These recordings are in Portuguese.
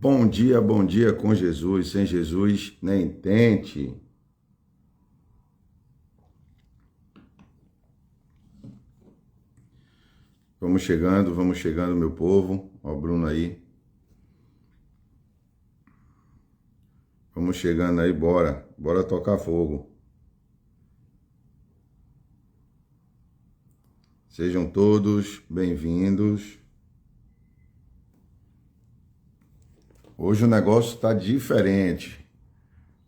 Bom dia com Jesus. Sem Jesus, nem tente. Vamos chegando, meu povo. Ó, o Bruno aí. Vamos chegando aí, bora tocar fogo. Sejam todos bem-vindos. Hoje o negócio está diferente.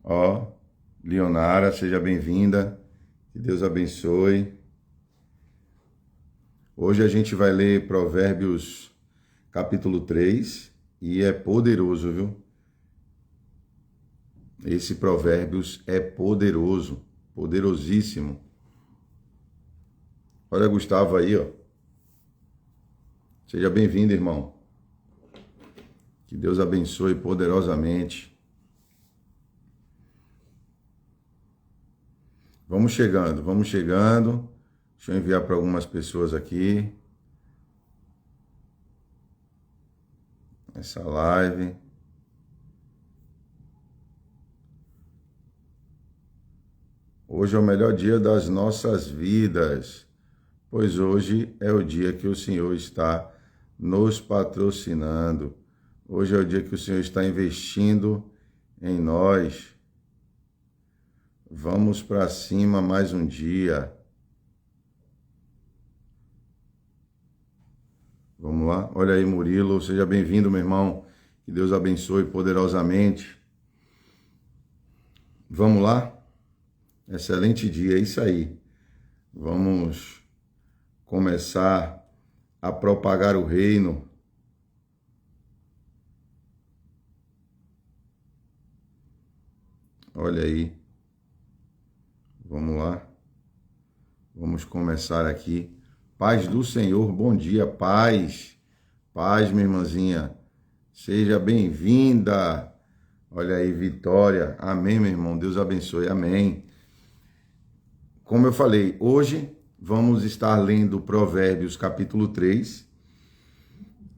Ó, Leonara, seja bem-vinda. Que Deus abençoe. Hoje a gente vai ler Provérbios capítulo 3 e é poderoso, viu? Esse Provérbios é poderoso, poderosíssimo. Olha Gustavo aí, ó. Seja bem-vindo, irmão. Que Deus abençoe poderosamente. Vamos chegando. Deixa eu enviar para algumas pessoas aqui essa live. Hoje é o melhor dia das nossas vidas, pois hoje é o dia que o Senhor está nos patrocinando. Hoje é o dia que o Senhor está investindo em nós. Vamos para cima mais um dia. Vamos lá. Olha aí, Murilo. Seja bem-vindo, meu irmão. Que Deus abençoe poderosamente. Vamos lá? Excelente dia, é isso aí. Vamos começar a propagar o reino. Olha aí. Vamos lá. Vamos começar aqui. Paz do Senhor, bom dia, paz. Paz, minha irmãzinha. Seja bem-vinda. Olha aí, Vitória. Amém, meu irmão. Deus abençoe. Amém. Como eu falei, hoje vamos estar lendo Provérbios capítulo 3.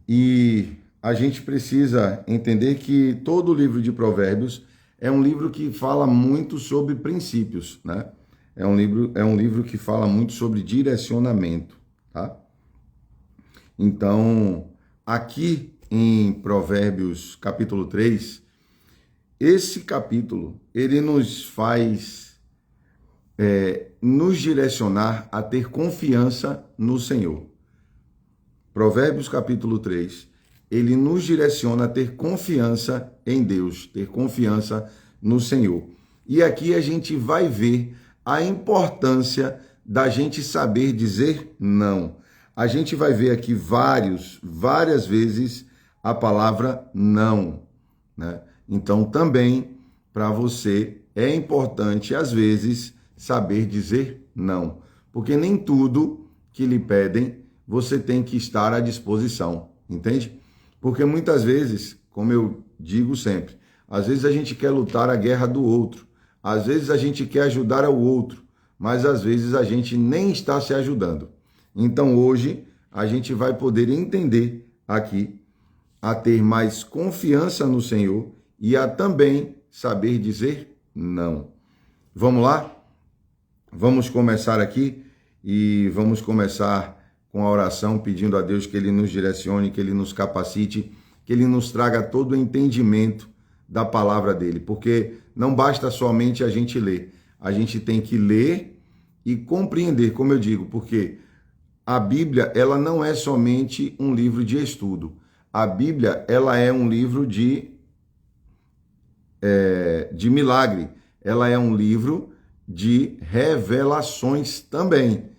E a gente precisa entender que todo o livro de Provérbios é um livro que fala muito sobre princípios, né? É um livro que fala muito sobre direcionamento, tá? Então, aqui em Provérbios capítulo 3, esse capítulo, ele nos faz nos direcionar a ter confiança no Senhor. Provérbios capítulo 3, ele nos direciona a ter confiança em Deus, ter confiança no Senhor. E aqui a gente vai ver a importância da gente saber dizer não. A gente vai ver aqui várias vezes a palavra não, né? Então também para você é importante às vezes saber dizer não, porque nem tudo que lhe pedem você tem que estar à disposição, entende? Porque muitas vezes, como eu digo sempre, às vezes a gente quer lutar a guerra do outro, às vezes a gente quer ajudar ao outro, mas às vezes a gente nem está se ajudando. Então hoje a gente vai poder entender aqui a ter mais confiança no Senhor e a também saber dizer não. Vamos lá? Vamos começar aqui e vamos começar com a oração pedindo a Deus que Ele nos direcione, que Ele nos capacite, que Ele nos traga todo o entendimento da palavra dEle, porque não basta somente a gente ler, a gente tem que ler e compreender, como eu digo, porque a Bíblia, ela não é somente um livro de estudo, a Bíblia, ela é um livro de milagre, ela é um livro de revelações também,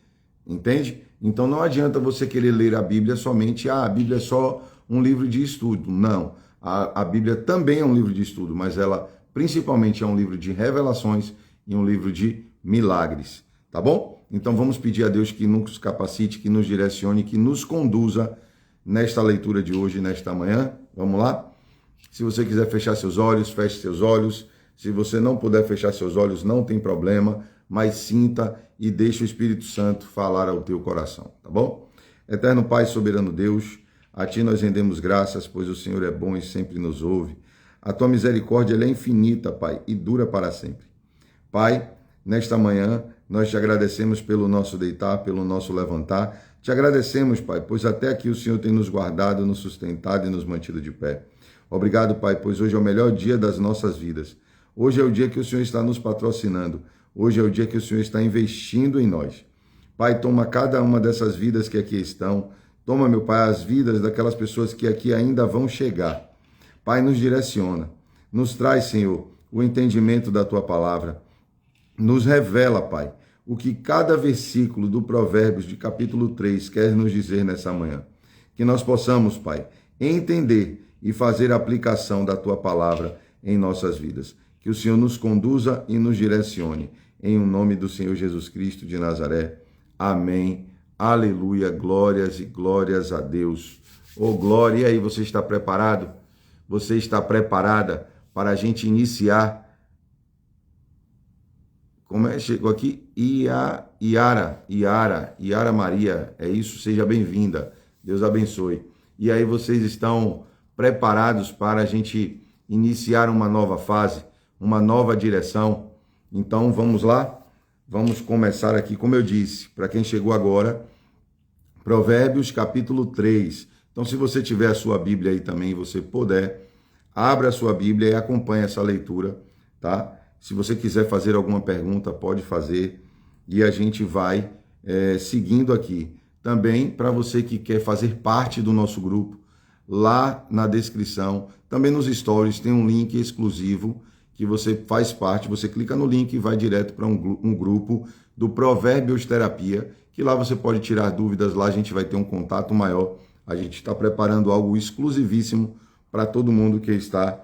entende? Então não adianta você querer ler a Bíblia somente, a Bíblia é só um livro de estudo. Não, a Bíblia também é um livro de estudo, mas ela principalmente é um livro de revelações e um livro de milagres, tá bom? Então vamos pedir a Deus que nos capacite, que nos direcione, que nos conduza nesta leitura de hoje, nesta manhã. Vamos lá? Se você quiser fechar seus olhos, feche seus olhos. Se você não puder fechar seus olhos, não tem problema, mas sinta e deixe o Espírito Santo falar ao teu coração, tá bom? Eterno Pai, soberano Deus, A ti nós rendemos graças, pois o Senhor é bom e sempre nos ouve. A tua misericórdia ela é infinita, Pai, e dura para sempre. Pai, nesta manhã, nós te agradecemos pelo nosso deitar, pelo nosso levantar. Te agradecemos, Pai, pois até aqui o Senhor tem nos guardado, nos sustentado e nos mantido de pé. Obrigado, Pai, pois hoje é o melhor dia das nossas vidas. Hoje é o dia que o Senhor está nos patrocinando. Hoje é o dia que o Senhor está investindo em nós. Pai, toma cada uma dessas vidas que aqui estão. Toma, meu Pai, as vidas daquelas pessoas que aqui ainda vão chegar. Pai, nos direciona. Nos traz, Senhor, o entendimento da Tua palavra. Nos revela, Pai, o que cada versículo do Provérbios de capítulo 3 quer nos dizer nessa manhã. Que nós possamos, Pai, entender e fazer a aplicação da Tua palavra em nossas vidas. Que o Senhor nos conduza e nos direcione. Em o nome do Senhor Jesus Cristo de Nazaré. Amém. Aleluia. Glórias e glórias a Deus. Oh, glória. E aí, você está preparado? Você está preparada para a gente iniciar? Como é? Chegou aqui? Iara Maria. É isso? Seja bem-vinda. Deus abençoe. E aí, vocês estão preparados para a gente iniciar uma nova fase, uma nova direção? Então, vamos lá? Vamos começar aqui, como eu disse, para quem chegou agora, Provérbios capítulo 3. Então, se você tiver a sua Bíblia aí também, você puder, abra a sua Bíblia e acompanhe essa leitura, tá? Se você quiser fazer alguma pergunta, pode fazer e a gente vai seguindo aqui. Também, para você que quer fazer parte do nosso grupo, lá na descrição, também nos stories, tem um link exclusivo que você faz parte, você clica no link e vai direto para um grupo do Provérbios Terapia, que lá você pode tirar dúvidas, lá a gente vai ter um contato maior. A gente está preparando algo exclusivíssimo para todo mundo que está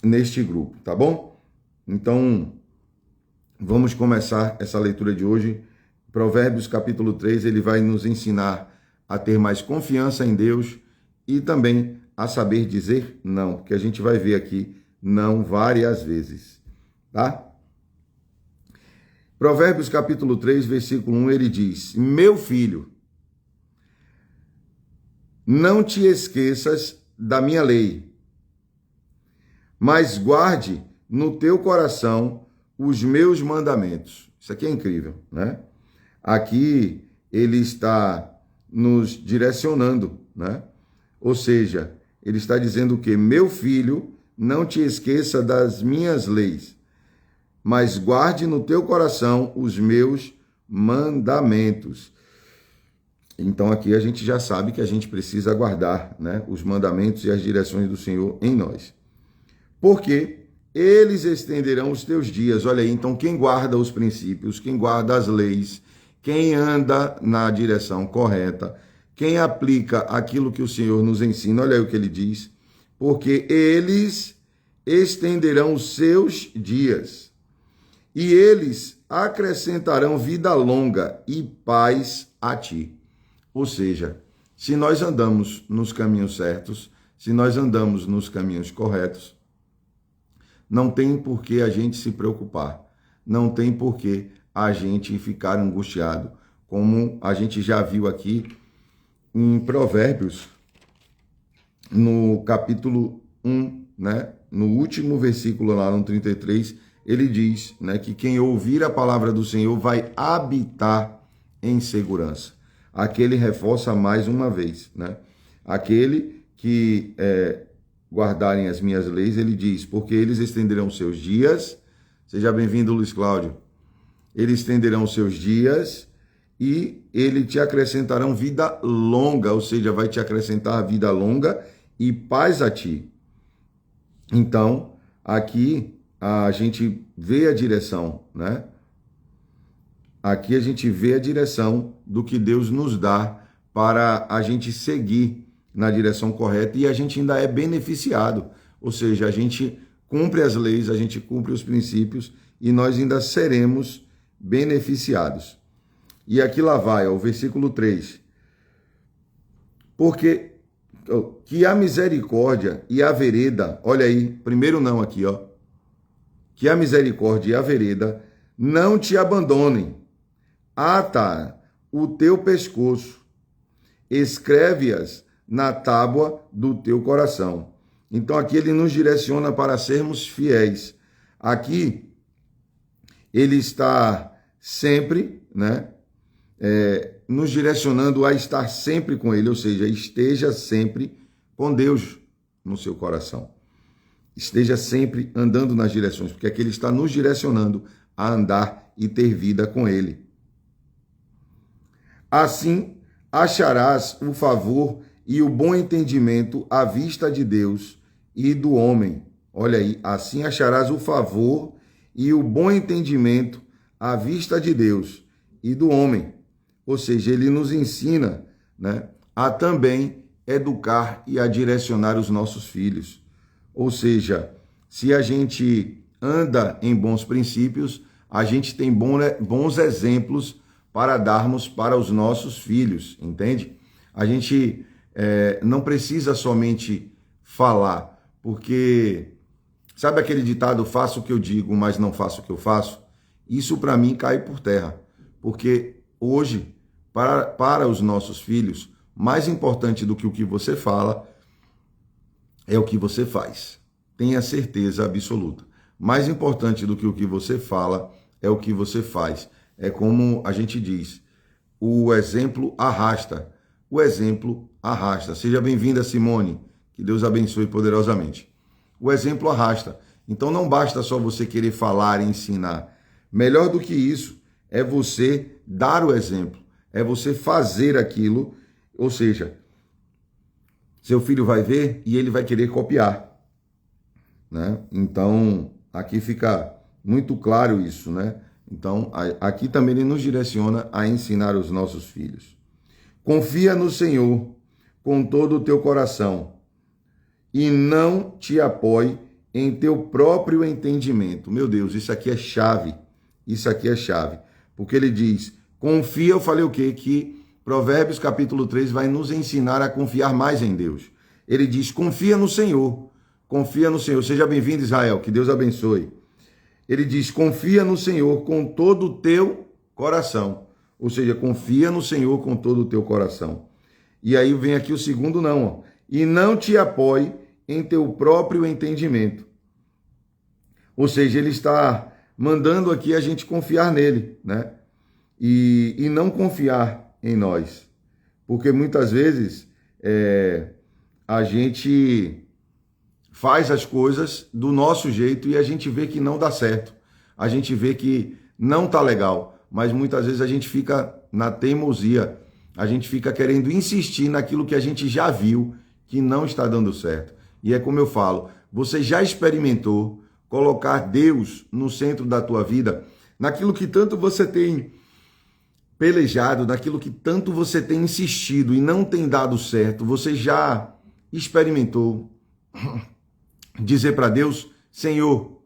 neste grupo, tá bom? Então, vamos começar essa leitura de hoje. Provérbios capítulo 3, ele vai nos ensinar a ter mais confiança em Deus e também a saber dizer não, porque a gente vai ver aqui não várias vezes, tá? Provérbios capítulo 3, versículo 1, ele diz: meu filho, não te esqueças da minha lei, mas guarde no teu coração os meus mandamentos. Isso aqui é incrível, né? Aqui ele está nos direcionando, né? Ou seja, ele está dizendo o quê? Meu filho, não te esqueça das minhas leis, mas guarde no teu coração os meus mandamentos. Então aqui a gente já sabe que a gente precisa guardar, né, os mandamentos e as direções do Senhor em nós. Porque eles estenderão os teus dias. Olha aí, então quem guarda os princípios, quem guarda as leis, quem anda na direção correta, quem aplica aquilo que o Senhor nos ensina, olha aí o que ele diz, porque eles estenderão os seus dias e eles acrescentarão vida longa e paz a ti. Ou seja, se nós andamos nos caminhos certos, se nós andamos nos caminhos corretos, não tem por que a gente se preocupar, não tem por que a gente ficar angustiado, como a gente já viu aqui em Provérbios, no capítulo 1, né? No último versículo lá no 33, ele diz, né, que quem ouvir a palavra do Senhor vai habitar em segurança. Aqui ele reforça mais uma vez, né? Aquele que guardarem as minhas leis, ele diz, porque eles estenderão seus dias. Seja bem-vindo, Luiz Cláudio. Eles estenderão seus dias e ele te acrescentarão vida longa, ou seja, vai te acrescentar vida longa e paz a ti. Então, aqui a gente vê a direção, né? Aqui a gente vê a direção do que Deus nos dá para a gente seguir na direção correta e a gente ainda é beneficiado. Ou seja, a gente cumpre as leis, a gente cumpre os princípios e nós ainda seremos beneficiados. E aqui lá vai, ó, o versículo 3. Porque que a misericórdia e a vereda, olha aí, primeiro não aqui, ó. Que a misericórdia e a vereda não te abandonem. Ata o teu pescoço, escreve-as na tábua do teu coração. Então aqui ele nos direciona para sermos fiéis. Aqui ele está sempre, né, nos direcionando a estar sempre com ele, ou seja, esteja sempre com Deus no seu coração. Esteja sempre andando nas direções, porque aqui ele está nos direcionando a andar e ter vida com ele. Assim, acharás o favor e o bom entendimento à vista de Deus e do homem. Olha aí, assim acharás o favor e o bom entendimento à vista de Deus e do homem. Ou seja, ele nos ensina, né, a também educar e a direcionar os nossos filhos. Ou seja, se a gente anda em bons princípios, a gente tem bons exemplos para darmos para os nossos filhos, entende? A gente não precisa somente falar, porque sabe aquele ditado, faço o que eu digo, mas não faço o que eu faço? Isso para mim cai por terra, porque hoje, para os nossos filhos, mais importante do que o que você fala é o que você faz. Tenha certeza absoluta. Mais importante do que o que você fala é o que você faz. É como a gente diz, o exemplo arrasta. O exemplo arrasta. Seja bem-vinda, Simone. Que Deus abençoe poderosamente. O exemplo arrasta. Então não basta só você querer falar e ensinar. Melhor do que isso é você dar o exemplo. É você fazer aquilo. Ou seja, seu filho vai ver e ele vai querer copiar, né? Então, aqui fica muito claro isso, né? Então, aqui também ele nos direciona a ensinar os nossos filhos. Confia no Senhor com todo o teu coração e não te apoie em teu próprio entendimento. Meu Deus, isso aqui é chave. Isso aqui é chave. Porque ele diz, confia, eu falei o quê? Que Provérbios capítulo 3 vai nos ensinar a confiar mais em Deus. Ele diz, confia no Senhor. Confia no Senhor. Seja bem-vindo, Israel. Que Deus abençoe. Ele diz, confia no Senhor com todo o teu coração. Ou seja, confia no Senhor com todo o teu coração. E aí vem aqui o segundo não. Ó. E não te apoie em teu próprio entendimento. Ou seja, ele está mandando aqui a gente confiar nele, né? E não confiar em nós. Porque muitas vezes a gente faz as coisas do nosso jeito e a gente vê que não dá certo. A gente vê que não tá legal, mas muitas vezes a gente fica na teimosia, a gente fica querendo insistir naquilo que a gente já viu que não está dando certo. E é como eu falo, você já experimentou colocar Deus no centro da tua vida, naquilo que tanto você tem pelejado, naquilo que tanto você tem insistido e não tem dado certo, você já experimentou dizer para Deus, Senhor,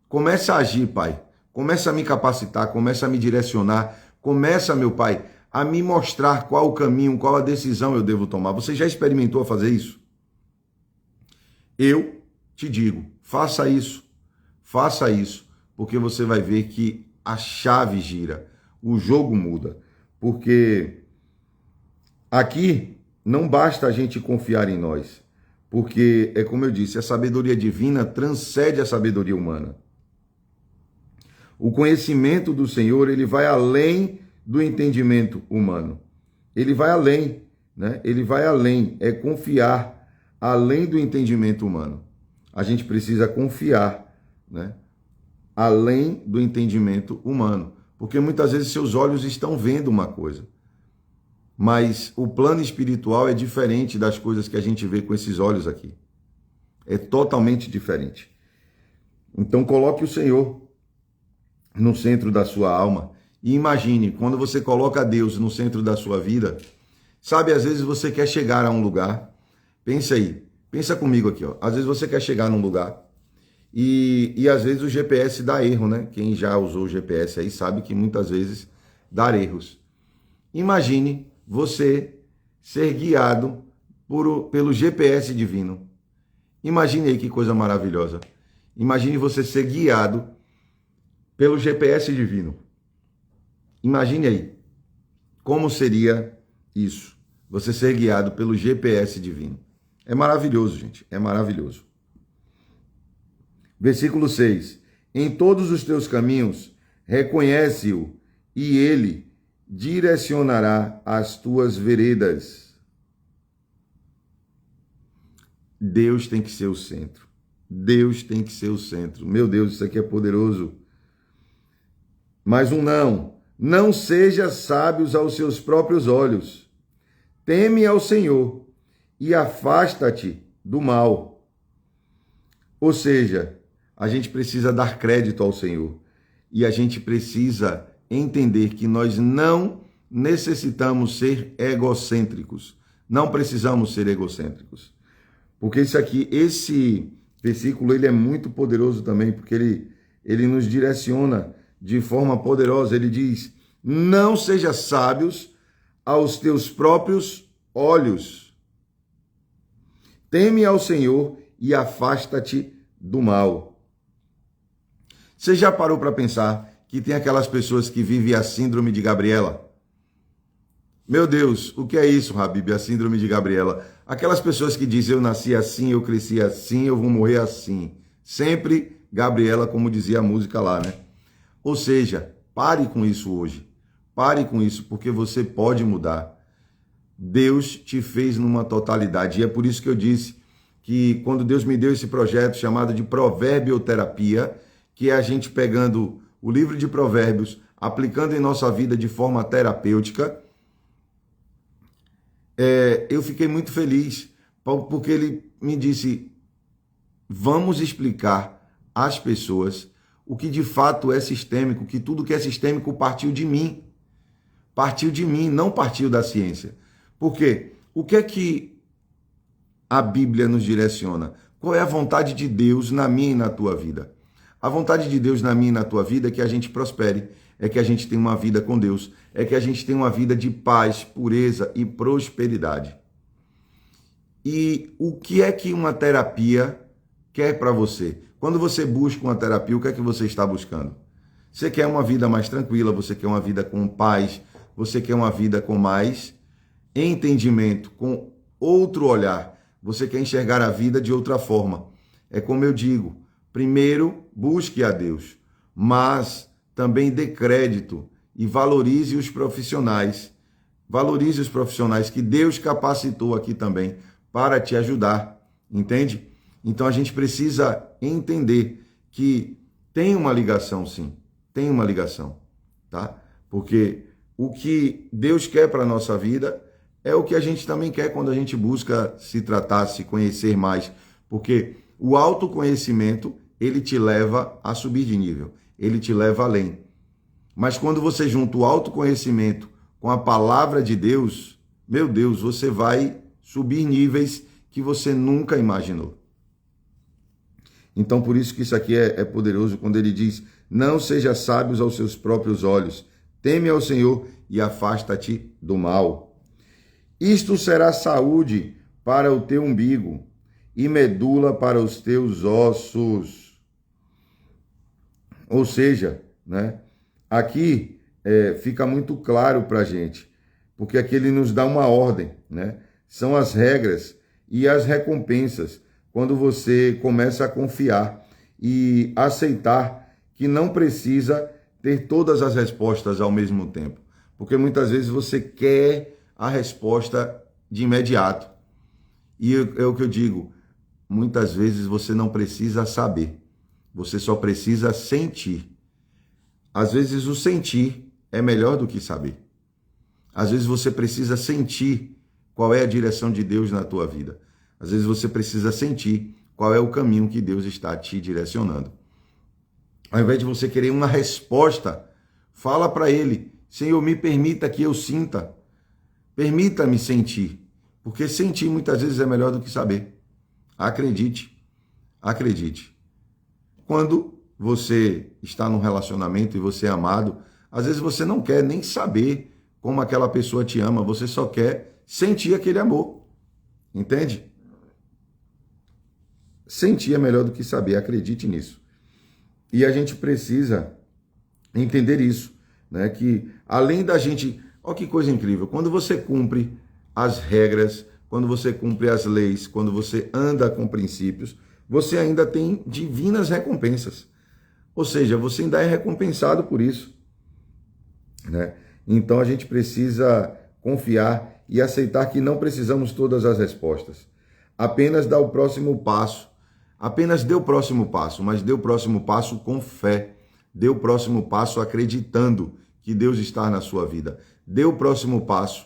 começa a agir, Pai, começa a me capacitar, começa a me direcionar, começa, meu Pai, a me mostrar qual o caminho, qual a decisão eu devo tomar. Você já experimentou fazer isso? Eu te digo, faça isso, porque você vai ver que a chave gira, o jogo muda, porque aqui não basta a gente confiar em nós, porque é como eu disse, a sabedoria divina transcende a sabedoria humana. O conhecimento do Senhor, ele vai além do entendimento humano. Ele vai além, né? Ele vai além, é confiar além do entendimento humano. A gente precisa confiar, né? Além do entendimento humano. Porque muitas vezes seus olhos estão vendo uma coisa. Mas o plano espiritual é diferente das coisas que a gente vê com esses olhos aqui. É totalmente diferente. Então coloque o Senhor no centro da sua alma. E imagine, quando você coloca Deus no centro da sua vida, sabe, às vezes você quer chegar a um lugar, pensa aí, pensa comigo aqui, ó. Às vezes você quer chegar num lugar e às vezes o GPS dá erro, né? Quem já usou o GPS aí sabe que muitas vezes dá erros. Imagine você ser guiado pelo GPS divino. Imagine aí que coisa maravilhosa. Imagine você ser guiado pelo GPS divino. Imagine aí como seria isso. você ser guiado pelo GPS divino. É maravilhoso, gente, é maravilhoso. Versículo 6. Em todos os teus caminhos, reconhece-o, e ele direcionará as tuas veredas. Deus tem que ser o centro. Deus tem que ser o centro. Meu Deus, isso aqui é poderoso. Mais um não. Não seja sábios aos seus próprios olhos. Teme ao Senhor e afasta-te do mal. Ou seja, a gente precisa dar crédito ao Senhor. E a gente precisa entender que nós não necessitamos ser egocêntricos. Não precisamos ser egocêntricos. Porque esse versículo, ele é muito poderoso também, porque ele nos direciona de forma poderosa. Ele diz, não seja sábios aos teus próprios olhos. Teme ao Senhor e afasta-te do mal. Você já parou para pensar que tem aquelas pessoas que vivem a síndrome de Gabriela? Meu Deus, o que é isso, Habib, a síndrome de Gabriela? Aquelas pessoas que dizem, eu nasci assim, eu cresci assim, eu vou morrer assim. Sempre Gabriela, como dizia a música lá, né? Ou seja, pare com isso hoje. Pare com isso, porque você pode mudar. Deus te fez numa totalidade. E é por isso que eu disse que quando Deus me deu esse projeto chamado de Proverbioterapia, que é a gente pegando o livro de Provérbios, aplicando em nossa vida de forma terapêutica, eu fiquei muito feliz, porque ele me disse, vamos explicar às pessoas o que de fato é sistêmico, que tudo que é sistêmico partiu de mim. Partiu de mim, não partiu da ciência. Por quê? O que é que a Bíblia nos direciona? Qual é a vontade de Deus na minha e na tua vida? A vontade de Deus na minha e na tua vida é que a gente prospere, é que a gente tenha uma vida com Deus, é que a gente tenha uma vida de paz, pureza e prosperidade. E o que é que uma terapia quer para você? Quando você busca uma terapia, o que é que você está buscando? Você quer uma vida mais tranquila, você quer uma vida com paz, você quer uma vida com mais entendimento, com outro olhar. Você quer enxergar a vida de outra forma. É como eu digo, primeiro busque a Deus, mas também dê crédito e valorize os profissionais. Valorize os profissionais que Deus capacitou aqui também para te ajudar, entende? Então a gente precisa entender que tem uma ligação, sim, tem uma ligação, tá? Porque o que Deus quer para a nossa vida é o que a gente também quer quando a gente busca se tratar, se conhecer mais, porque o autoconhecimento, ele te leva a subir de nível, ele te leva além. Mas quando você junta o autoconhecimento com a palavra de Deus, meu Deus, você vai subir níveis que você nunca imaginou. Então, por isso que isso aqui é poderoso, quando ele diz, não seja sábios aos seus próprios olhos, teme ao Senhor e afasta-te do mal. Isto será saúde para o teu umbigo e medula para os teus ossos. Ou seja, né, aqui fica muito claro para a gente, porque aqui ele nos dá uma ordem, né? São as regras e as recompensas quando você começa a confiar e aceitar que não precisa ter todas as respostas ao mesmo tempo. Porque muitas vezes você quer a resposta de imediato. E é o que eu digo, muitas vezes você não precisa saber, você só precisa sentir. Às vezes o sentir é melhor do que saber. Às vezes você precisa sentir qual é a direção de Deus na tua vida. Às vezes você precisa sentir qual é o caminho que Deus está te direcionando. Ao invés de você querer uma resposta, fala para Ele, Senhor, me permita que eu sinta. Permita-me sentir. Porque sentir muitas vezes é melhor do que saber. Acredite. Acredite. Quando você está num relacionamento e você é amado, às vezes você não quer nem saber como aquela pessoa te ama, você só quer sentir aquele amor. Entende? Sentir é melhor do que saber, acredite nisso. E a gente precisa entender isso, né? Que além da gente... Olha que coisa incrível, quando você cumpre as regras, quando você cumpre as leis, quando você anda com princípios, você ainda tem divinas recompensas. Ou seja, você ainda é recompensado por isso, né? Então a gente precisa confiar e aceitar que não precisamos todas as respostas. Apenas dar o próximo passo. Apenas dê o próximo passo, mas dê o próximo passo com fé. Dê o próximo passo acreditando que Deus está na sua vida. Dê o próximo passo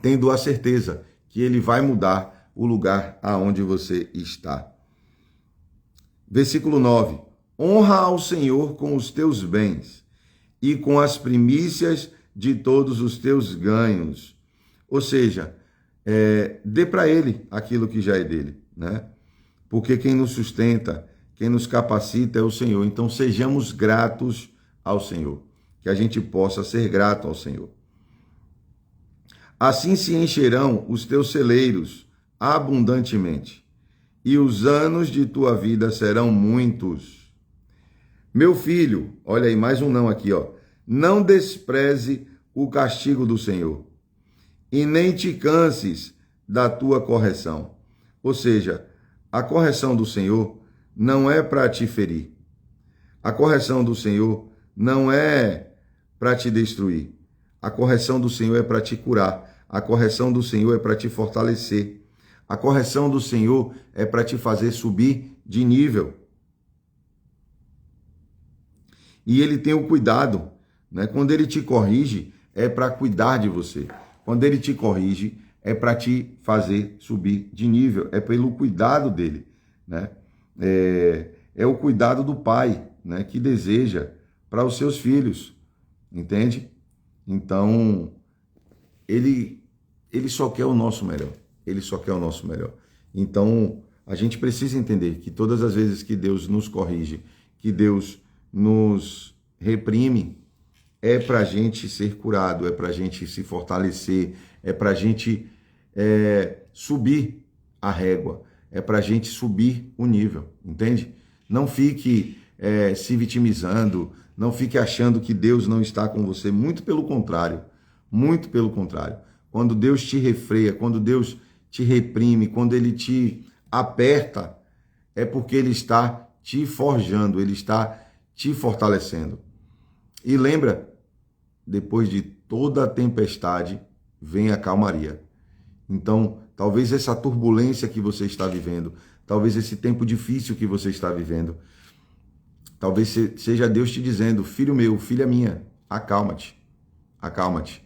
tendo a certeza que Ele vai mudar o lugar aonde você está. Versículo 9. Honra ao Senhor com os teus bens e com as primícias de todos os teus ganhos. Ou seja, dê para Ele aquilo que já é dele, né? Porque quem nos sustenta, quem nos capacita é o Senhor. Então sejamos gratos ao Senhor, que a gente possa ser grato ao Senhor. Assim se encherão os teus celeiros abundantemente, e os anos de tua vida serão muitos. Meu filho, olha aí, mais um não aqui, ó. Não despreze o castigo do Senhor, e nem te canses da tua correção. Ou seja, a correção do Senhor não é para te ferir. A correção do Senhor não é para te destruir. A correção do Senhor é para te curar. A correção do Senhor é para te fortalecer. A correção do Senhor é para te fazer subir de nível. E Ele tem o cuidado, né? Quando Ele te corrige, é para cuidar de você. Quando Ele te corrige, é para te fazer subir de nível. É pelo cuidado dele, né? É o cuidado do pai, né? Que deseja para os seus filhos, entende? Então, ele só quer o nosso melhor. Ele só quer o nosso melhor. Então, a gente precisa entender que todas as vezes que Deus nos corrige, que Deus nos reprime, é para a gente ser curado, é para a gente se fortalecer, é para a gente subir a régua, é para a gente subir o nível, entende? Não fique se vitimizando, não fique achando que Deus não está com você, muito pelo contrário, muito pelo contrário. Quando Deus te refreia, quando Deus te reprime, quando Ele te aperta, é porque Ele está te forjando, Ele está te fortalecendo. E lembra, depois de toda a tempestade, vem a calmaria. Então, talvez essa turbulência que você está vivendo, talvez esse tempo difícil que você está vivendo, talvez seja Deus te dizendo, filho meu, filha minha, acalma-te, acalma-te,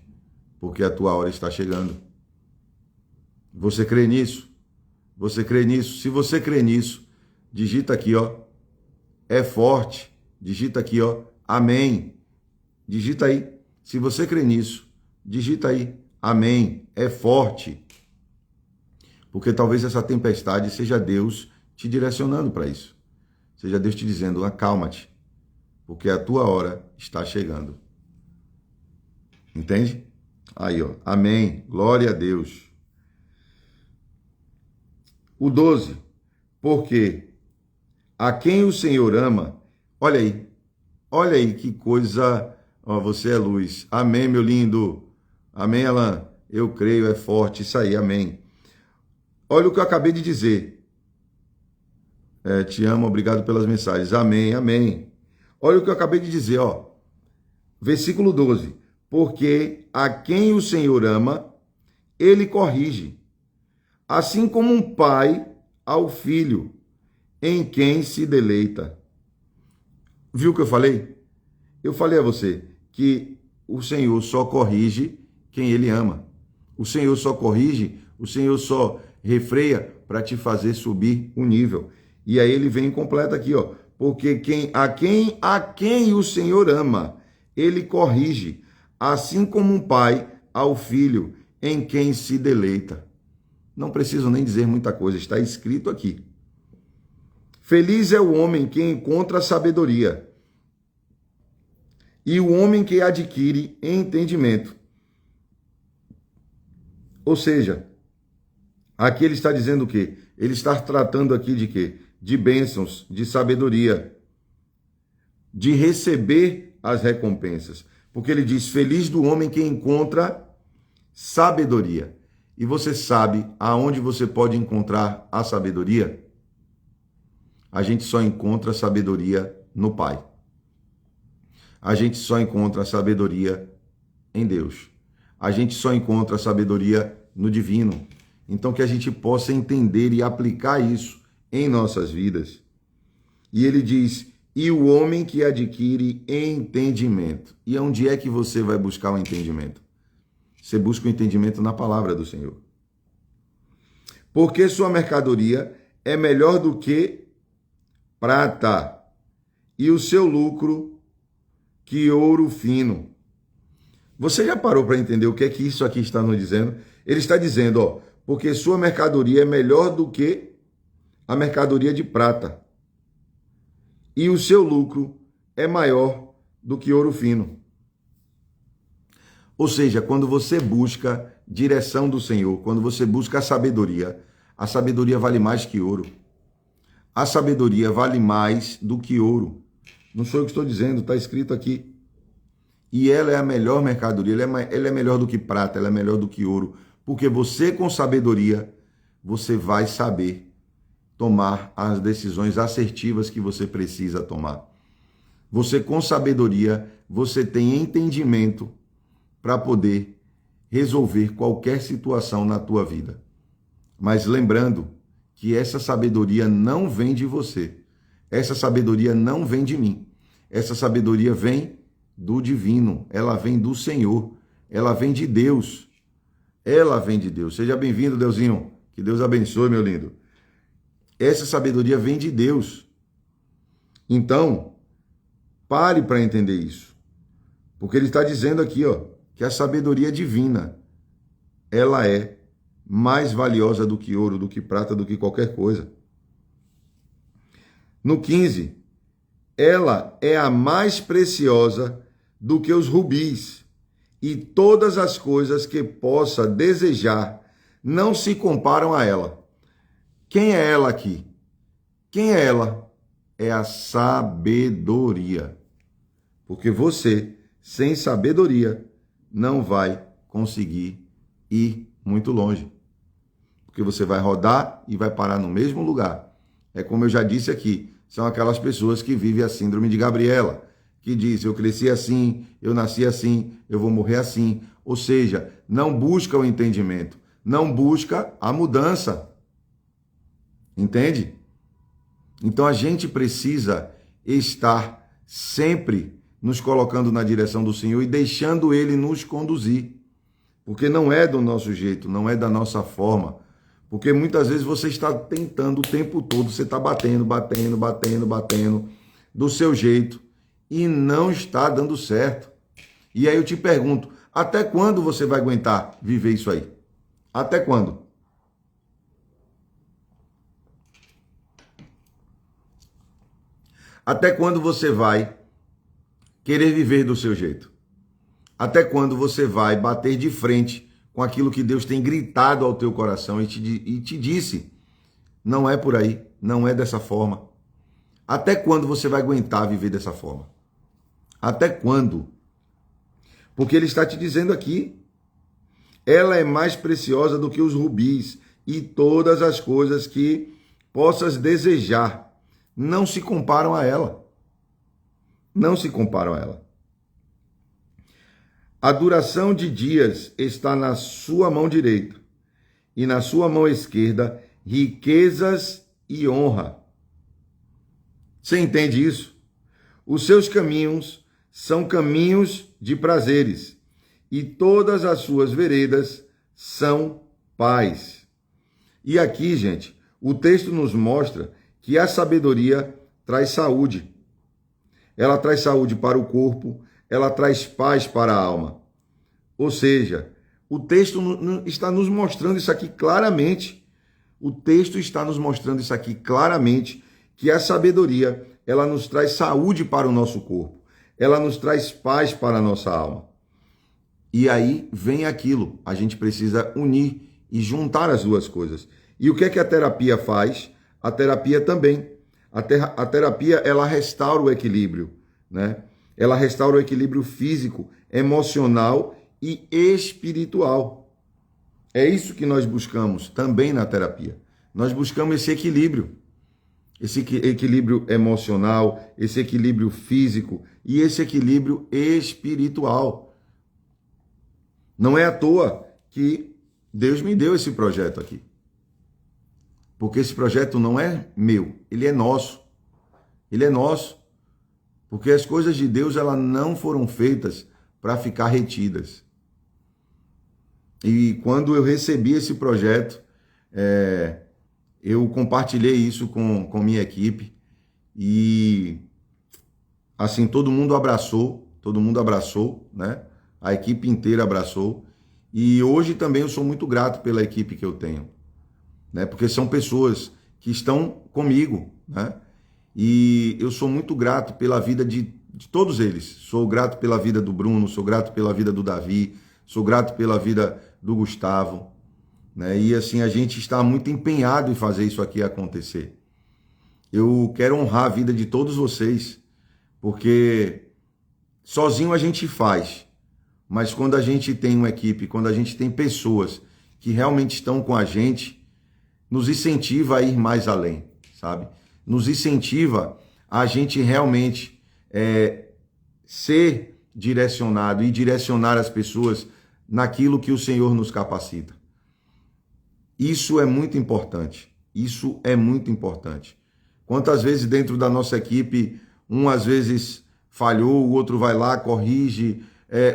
porque a tua hora está chegando. Você crê nisso? Você crê nisso? Se você crê nisso, digita aqui, ó, é forte, digita aqui, ó, amém, digita aí. Se você crê nisso, digita aí, amém, é forte. Porque talvez essa tempestade seja Deus te direcionando para isso. Seja Deus te dizendo, acalma-te, porque a tua hora está chegando. Entende? Aí, ó, amém, glória a Deus. O 12, porque a quem o Senhor ama, olha aí que coisa, ó, você é luz. Amém, meu lindo. Amém, Alan. Eu creio, é forte, isso aí, amém. Olha o que eu acabei de dizer. Te amo, obrigado pelas mensagens. Amém, amém. Olha o que eu acabei de dizer, ó. Versículo 12. Porque a quem o Senhor ama, Ele corrige, assim como um pai ao filho, em quem se deleita. Viu o que eu falei? Eu falei a você que o Senhor só corrige quem Ele ama. O Senhor só corrige, o Senhor só refreia para te fazer subir o nível. E aí ele vem e completa aqui, ó. Porque a quem o Senhor ama, Ele corrige, assim como um pai ao filho, em quem se deleita. Não preciso nem dizer muita coisa, está escrito aqui. Feliz é o homem que encontra sabedoria e o homem que adquire entendimento. Ou seja, aqui ele está dizendo o quê? Ele está tratando aqui de quê? De bênçãos, de sabedoria, de receber as recompensas. Porque ele diz, feliz do homem que encontra sabedoria. E você sabe aonde você pode encontrar a sabedoria? A gente só encontra sabedoria no Pai. A gente só encontra sabedoria em Deus. A gente só encontra sabedoria no divino. Então que a gente possa entender e aplicar isso em nossas vidas. E ele diz: e o homem que adquire entendimento. E onde é que você vai buscar o entendimento? Você busca o entendimento na palavra do Senhor. Porque sua mercadoria é melhor do que prata, e o seu lucro que ouro fino. Você já parou para entender o que é que isso aqui está nos dizendo? Ele está dizendo, ó, porque sua mercadoria é melhor do que a mercadoria de prata, e o seu lucro é maior do que ouro fino. Ou seja, quando você busca direção do Senhor, quando você busca a sabedoria vale mais que ouro. A sabedoria vale mais do que ouro. Não sou eu que estou dizendo, está escrito aqui. E ela é a melhor mercadoria, ela é melhor do que prata, ela é melhor do que ouro. Porque você, com sabedoria, você vai saber tomar as decisões assertivas que você precisa tomar. Você, com sabedoria, você tem entendimento para poder resolver qualquer situação na tua vida. Mas lembrando que essa sabedoria não vem de você. Essa sabedoria não vem de mim. Essa sabedoria vem do divino. Ela vem do Senhor. Ela vem de Deus. Ela vem de Deus. Seja bem-vindo, Deusinho. Que Deus abençoe, meu lindo. Essa sabedoria vem de Deus. Então, pare para entender isso. Porque ele está dizendo aqui, ó, que a sabedoria divina, ela é mais valiosa do que ouro, do que prata, do que qualquer coisa. No 15, ela é a mais preciosa do que os rubis, e todas as coisas que possa desejar não se comparam a ela. Quem é ela aqui? Quem é ela? É a sabedoria. Porque você, sem sabedoria, não vai conseguir ir muito longe. Porque você vai rodar e vai parar no mesmo lugar. É como eu já disse aqui, são aquelas pessoas que vivem a síndrome de Gabriela, que diz, eu cresci assim, eu nasci assim, eu vou morrer assim. Ou seja, não busca o entendimento, não busca a mudança. Entende? Então a gente precisa estar sempre nos colocando na direção do Senhor e deixando Ele nos conduzir. Porque não é do nosso jeito, não é da nossa forma. Porque muitas vezes você está tentando o tempo todo, você está batendo do seu jeito e não está dando certo. E aí eu te pergunto, até quando você vai aguentar viver isso aí? Até quando? Até quando você vai querer viver do seu jeito? Até quando você vai bater de frente com aquilo que Deus tem gritado ao teu coração e te disse? Não é por aí, não é dessa forma. Até quando você vai aguentar viver dessa forma? Até quando? Porque ele está te dizendo aqui, ela é mais preciosa do que os rubis e todas as coisas que possas desejar não se comparam a ela. Não se comparam a ela. A duração de dias está na sua mão direita, e na sua mão esquerda riquezas e honra. Você entende isso? Os seus caminhos são caminhos de prazeres, e todas as suas veredas são paz. E aqui, gente, o texto nos mostra que a sabedoria traz saúde. Ela traz saúde para o corpo, ela traz paz para a alma. Ou seja, o texto está nos mostrando isso aqui claramente. O texto está nos mostrando isso aqui claramente, que a sabedoria, ela nos traz saúde para o nosso corpo. Ela nos traz paz para a nossa alma. E aí vem aquilo, a gente precisa unir e juntar as duas coisas. E o que é que a terapia faz? A terapia também. A terapia, ela restaura o equilíbrio, né? Ela restaura o equilíbrio físico, emocional e espiritual. É isso que nós buscamos também na terapia. Nós buscamos esse equilíbrio emocional, esse equilíbrio físico e esse equilíbrio espiritual. Não é à toa que Deus me deu esse projeto aqui. Porque esse projeto não é meu, ele é nosso. Ele é nosso. Porque as coisas de Deus, elas não foram feitas para ficar retidas. E quando eu recebi esse projeto, eu compartilhei isso com minha equipe e assim todo mundo abraçou, né? A equipe inteira abraçou. E hoje também eu sou muito grato pela equipe que eu tenho, né? Porque são pessoas que estão comigo, né? E eu sou muito grato pela vida de todos eles. Sou grato pela vida do Bruno, sou grato pela vida do Davi, sou grato pela vida do Gustavo, né? E assim, a gente está muito empenhado em fazer isso aqui acontecer. Eu quero honrar a vida de todos vocês, porque sozinho a gente faz, mas quando a gente tem uma equipe, quando a gente tem pessoas que realmente estão com a gente, nos incentiva a ir mais além, sabe? Nos incentiva a gente realmente ser direcionado e direcionar as pessoas naquilo que o Senhor nos capacita. Isso é muito importante. Isso é muito importante. Quantas vezes dentro da nossa equipe, um às vezes falhou, o outro vai lá, corrige,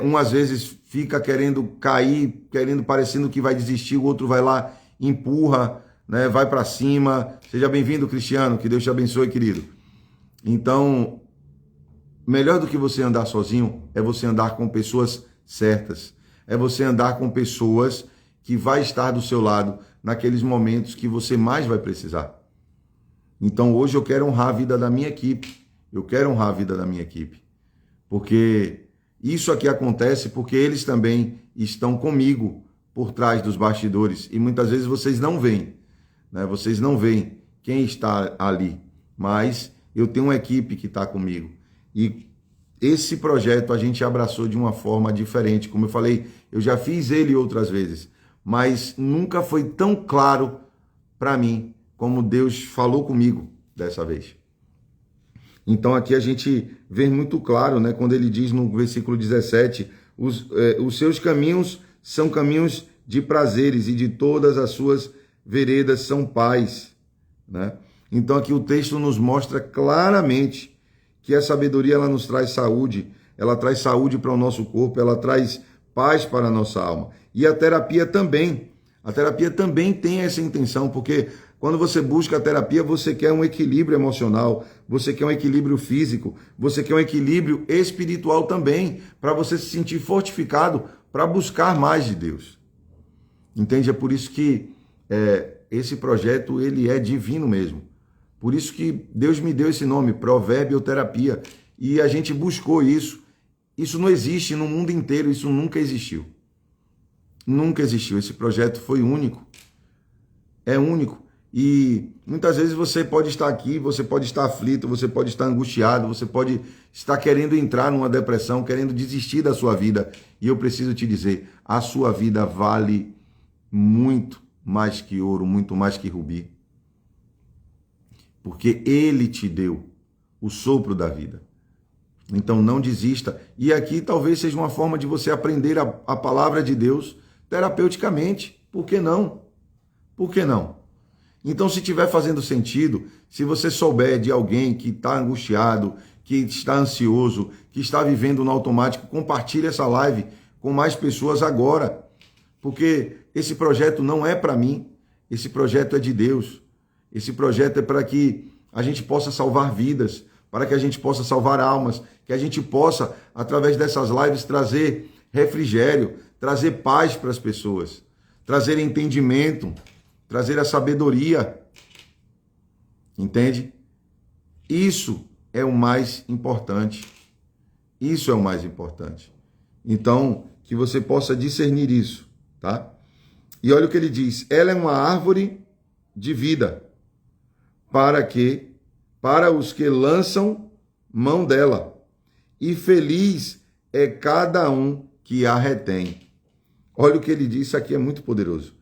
um às vezes fica querendo cair, parecendo que vai desistir, o outro vai lá, empurra, né, vai para cima. Seja bem-vindo, Cristiano, que Deus te abençoe, querido. Então, melhor do que você andar sozinho é você andar com pessoas certas. É você andar com pessoas que vai estar do seu lado naqueles momentos que você mais vai precisar. Então, hoje eu quero honrar a vida da minha equipe. Eu quero honrar a vida da minha equipe. Porque isso aqui acontece porque eles também estão comigo por trás dos bastidores. E muitas vezes vocês não veem, né? Vocês não veem quem está ali. Mas eu tenho uma equipe que está comigo. E esse projeto a gente abraçou de uma forma diferente. Como eu falei, eu já fiz ele outras vezes, mas nunca foi tão claro para mim como Deus falou comigo dessa vez. Então aqui a gente vê muito claro, né, quando ele diz no versículo 17, os seus caminhos são caminhos de prazeres e de todas as suas veredas são paz, né? Então aqui o texto nos mostra claramente que a sabedoria ela nos traz saúde, ela traz saúde para o nosso corpo, ela traz paz para a nossa alma. E a terapia também tem essa intenção, porque quando você busca a terapia, você quer um equilíbrio emocional, você quer um equilíbrio físico, você quer um equilíbrio espiritual também, para você se sentir fortificado para buscar mais de Deus. Entende? É por isso que esse projeto ele é divino mesmo. Por isso que Deus me deu esse nome, Proverbioterapia. E a gente buscou isso. Isso não existe no mundo inteiro, isso nunca existiu. Nunca existiu. Esse projeto foi único. É único. E muitas vezes você pode estar aqui, você pode estar aflito, você pode estar angustiado, você pode estar querendo entrar numa depressão, querendo desistir da sua vida. E eu preciso te dizer, a sua vida vale muito mais que ouro, muito mais que rubi. Porque Ele te deu o sopro da vida. Então não desista. E aqui talvez seja uma forma de você aprender a palavra de Deus terapeuticamente. Por que não? Por que não? Então, se estiver fazendo sentido, se você souber de alguém que está angustiado, que está ansioso, que está vivendo no automático, compartilhe essa live com mais pessoas agora. Porque esse projeto não é para mim, esse projeto é de Deus. Esse projeto é para que a gente possa salvar vidas, para que a gente possa salvar almas, que a gente possa, através dessas lives, trazer refrigério, trazer paz para as pessoas, trazer entendimento, trazer a sabedoria. Entende? Isso é o mais importante. Isso é o mais importante. Então, que você possa discernir isso, tá? E olha o que ele diz: ela é uma árvore de vida, para os que lançam mão dela, e feliz é cada um que a retém. Olha o que ele diz, isso aqui é muito poderoso.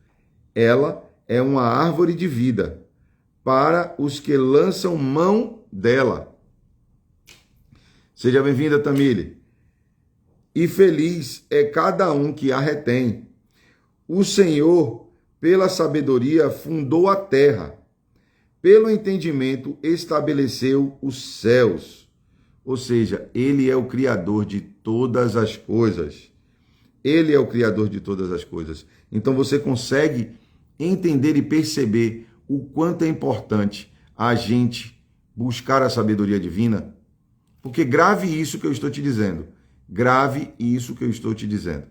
Ela é uma árvore de vida para os que lançam mão dela. Seja bem-vinda, Tamile. E feliz é cada um que a retém. O Senhor, pela sabedoria, fundou a terra. Pelo entendimento, estabeleceu os céus. Ou seja, ele é o Criador de todas as coisas. Ele é o Criador de todas as coisas. Então você consegue entender e perceber o quanto é importante a gente buscar a sabedoria divina? Porque grave isso que eu estou te dizendo. Grave isso que eu estou te dizendo.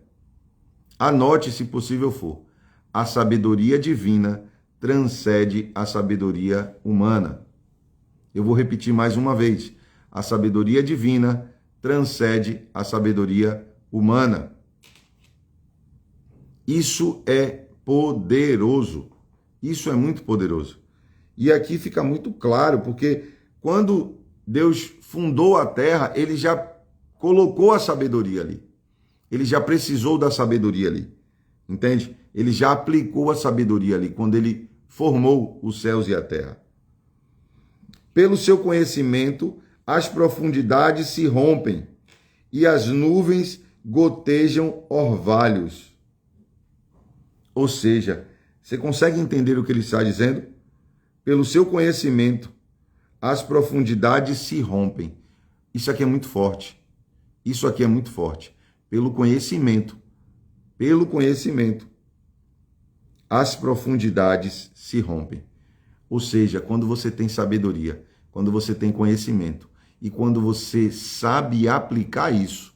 Anote, se possível for. A sabedoria divina transcende a sabedoria humana. Eu vou repetir mais uma vez. A sabedoria divina transcende a sabedoria humana. Isso é poderoso. Isso é muito poderoso. E aqui fica muito claro, porque quando Deus fundou a terra, ele já colocou a sabedoria ali. Ele já precisou da sabedoria ali. Entende? Ele já aplicou a sabedoria ali, quando ele formou os céus e a terra. Pelo seu conhecimento, as profundidades se rompem e as nuvens gotejam orvalhos. Ou seja, você consegue entender o que ele está dizendo? Pelo seu conhecimento, as profundidades se rompem. Isso aqui é muito forte. Isso aqui é muito forte. Pelo conhecimento, as profundidades se rompem. Ou seja, quando você tem sabedoria, quando você tem conhecimento e quando você sabe aplicar isso,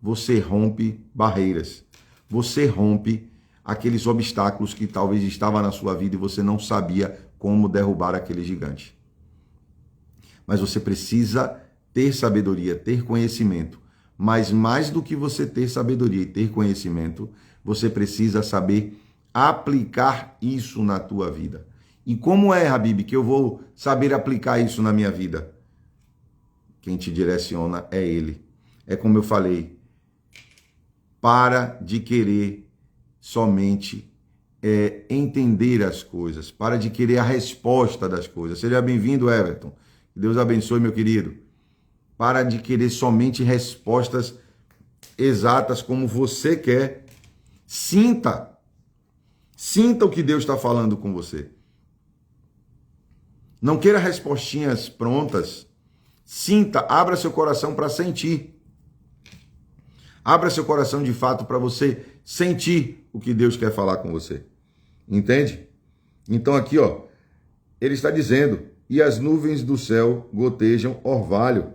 você rompe barreiras. Você rompe aqueles obstáculos que talvez estavam na sua vida e você não sabia como derrubar aquele gigante. Mas você precisa ter sabedoria, ter conhecimento. Mas mais do que você ter sabedoria e ter conhecimento, você precisa saber aplicar isso na tua vida. E como é, Habib, que eu vou saber aplicar isso na minha vida? Quem te direciona é Ele. É como eu falei, para de querer somente entender as coisas, para de querer a resposta das coisas. Seja bem-vindo, Everton. Que Deus abençoe, meu querido. Para de querer somente respostas exatas como você quer. Sinta o que Deus está falando com você. Não queira respostinhas prontas. Sinta, abra seu coração para sentir. Abra seu coração de fato para você sentir o que Deus quer falar com você. Entende? Então aqui, ó, ele está dizendo, e as nuvens do céu gotejam orvalho.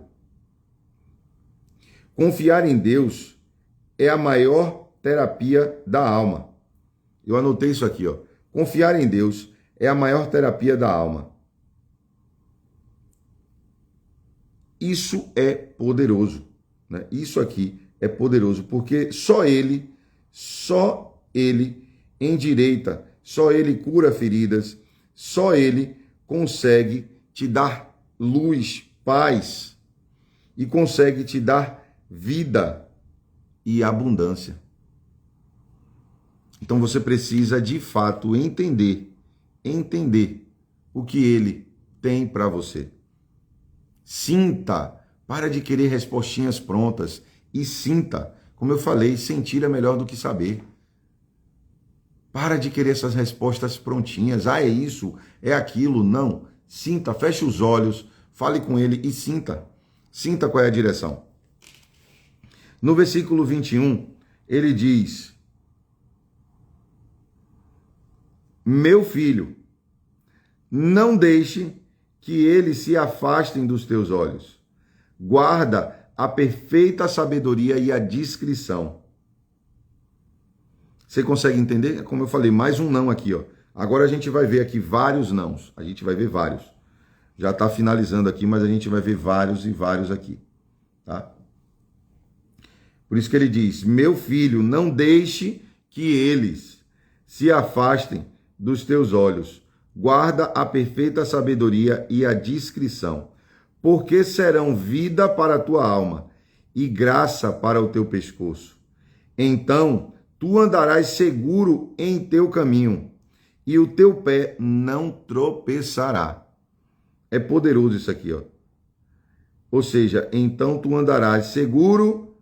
Confiar em Deus é a maior terapia da alma. Eu anotei isso aqui, ó. Confiar em Deus é a maior terapia da alma. Isso é poderoso, né? Isso aqui é poderoso, porque só Ele endireita, só Ele cura feridas, só Ele consegue te dar luz, paz e consegue te dar vida e abundância. Então você precisa de fato entender o que Ele tem para você. Sinta, para de querer respostinhas prontas e sinta. Como eu falei, sentir é melhor do que saber. Para de querer essas respostas prontinhas. Ah, é isso, é aquilo. Não. Sinta, feche os olhos, fale com Ele e sinta. Sinta qual é a direção. No versículo 21, ele diz: meu filho, não deixe que eles se afastem dos teus olhos. Guarda a perfeita sabedoria e a discrição. Você consegue entender? Como eu falei, mais um não aqui, ó. Agora a gente vai ver aqui vários nãos. A gente vai ver vários. Já está finalizando aqui, mas a gente vai ver vários e vários aqui, tá? Por isso que ele diz: meu filho, não deixe que eles se afastem dos teus olhos. Guarda a perfeita sabedoria e a discrição, porque serão vida para a tua alma e graça para o teu pescoço. Então tu andarás seguro em teu caminho, e o teu pé não tropeçará. É poderoso isso aqui, ó. Ou seja, então tu andarás seguro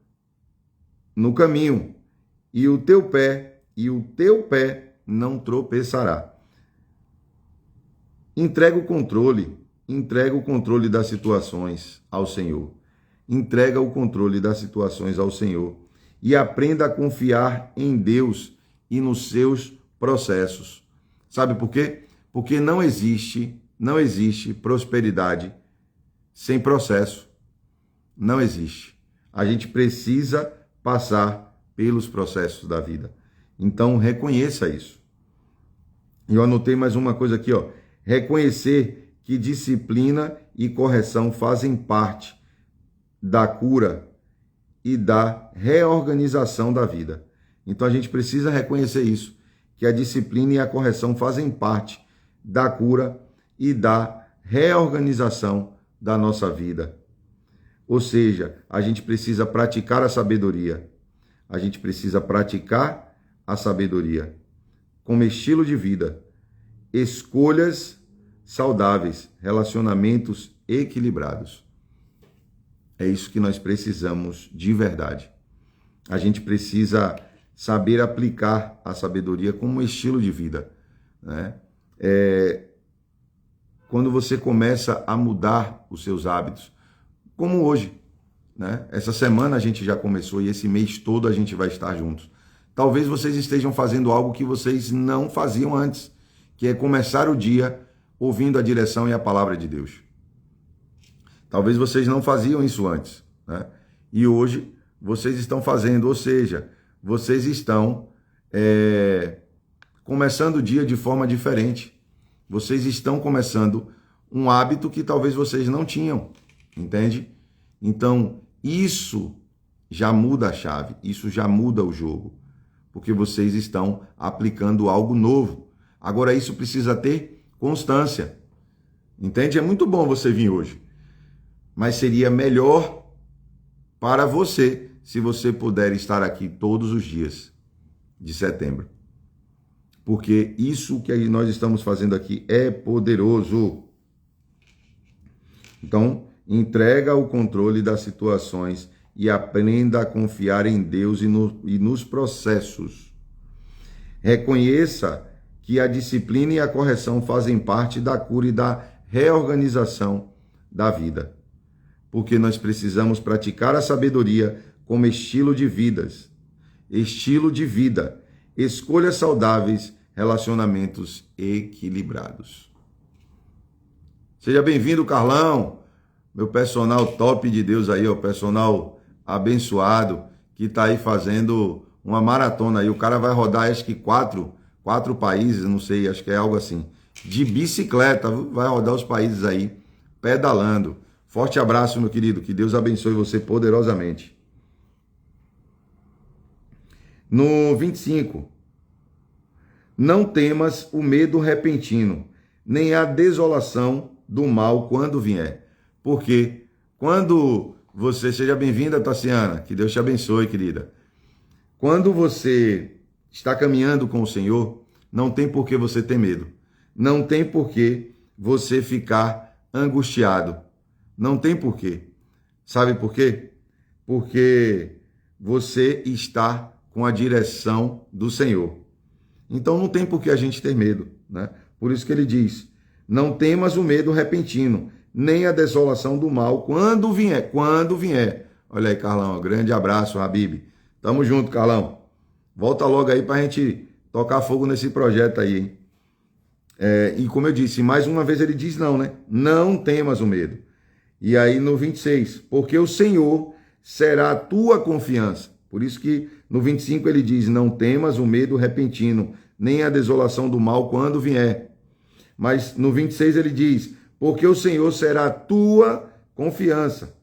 no caminho, e o teu pé não tropeçará. Entrega o controle das situações ao Senhor. Entrega o controle das situações ao Senhor e aprenda a confiar em Deus e nos seus processos. Sabe por quê? Porque não existe prosperidade sem processo. Não existe. A gente precisa passar pelos processos da vida. Então, reconheça isso. E eu anotei mais uma coisa aqui, ó. Reconhecer que disciplina e correção fazem parte da cura e da reorganização da vida. Então, a gente precisa reconhecer isso, que a disciplina e a correção fazem parte da cura e da reorganização da nossa vida. Ou seja, a gente precisa praticar a sabedoria. A gente precisa praticar a sabedoria como estilo de vida, escolhas saudáveis, relacionamentos equilibrados. É isso que nós precisamos de verdade. A gente precisa saber aplicar a sabedoria como estilo de vida, né? Quando você começa a mudar os seus hábitos, como hoje, né? Essa semana a gente já começou e esse mês todo a gente vai estar juntos. Talvez vocês estejam fazendo algo que vocês não faziam antes, que é começar o dia ouvindo a direção e a palavra de Deus. Talvez vocês não faziam isso antes, né? E hoje vocês estão fazendo, ou seja, vocês estão começando o dia de forma diferente. Vocês estão começando um hábito que talvez vocês não tinham, entende? Então, isso já muda a chave, isso já muda o jogo, porque vocês estão aplicando algo novo. Agora, isso precisa ter constância, entende? É muito bom você vir hoje, mas seria melhor para você se você puder estar aqui todos os dias de setembro. Porque isso que nós estamos fazendo aqui é poderoso. Então, entrega o controle das situações e aprenda a confiar em Deus e nos processos. Reconheça que a disciplina e a correção fazem parte da cura e da reorganização da vida. Porque nós precisamos praticar a sabedoria como estilo de vida, escolhas saudáveis, relacionamentos equilibrados. Seja bem-vindo, Carlão, meu personal top de Deus aí, o personal abençoado, que está aí fazendo uma maratona aí. O cara vai rodar, acho que quatro países, não sei, acho que é algo assim, de bicicleta, vai rodar os países aí, pedalando. Forte abraço, meu querido, que Deus abençoe você poderosamente. No 25, não temas o medo repentino, nem a desolação do mal quando vier. Porque quando você... Seja bem-vinda, Tassiana, que Deus te abençoe, querida. Quando você está caminhando com o Senhor, não tem por que você ter medo. Não tem por que você ficar angustiado. Não tem por quê. Sabe por quê? Porque você está com a direção do Senhor. Então não tem por que a gente ter medo, né? Por isso que ele diz, não temas o medo repentino, nem a desolação do mal quando vier. Olha aí, Carlão, grande abraço, Habib. Tamo junto, Carlão. Volta logo aí pra gente tocar fogo nesse projeto aí, hein? E como eu disse, mais uma vez ele diz não, né? Não temas o medo. E aí no 26, porque o Senhor será a tua confiança. Por isso que no 25 ele diz, não temas o medo repentino, nem a desolação do mal quando vier. Mas no 26 ele diz, porque o Senhor será a tua confiança.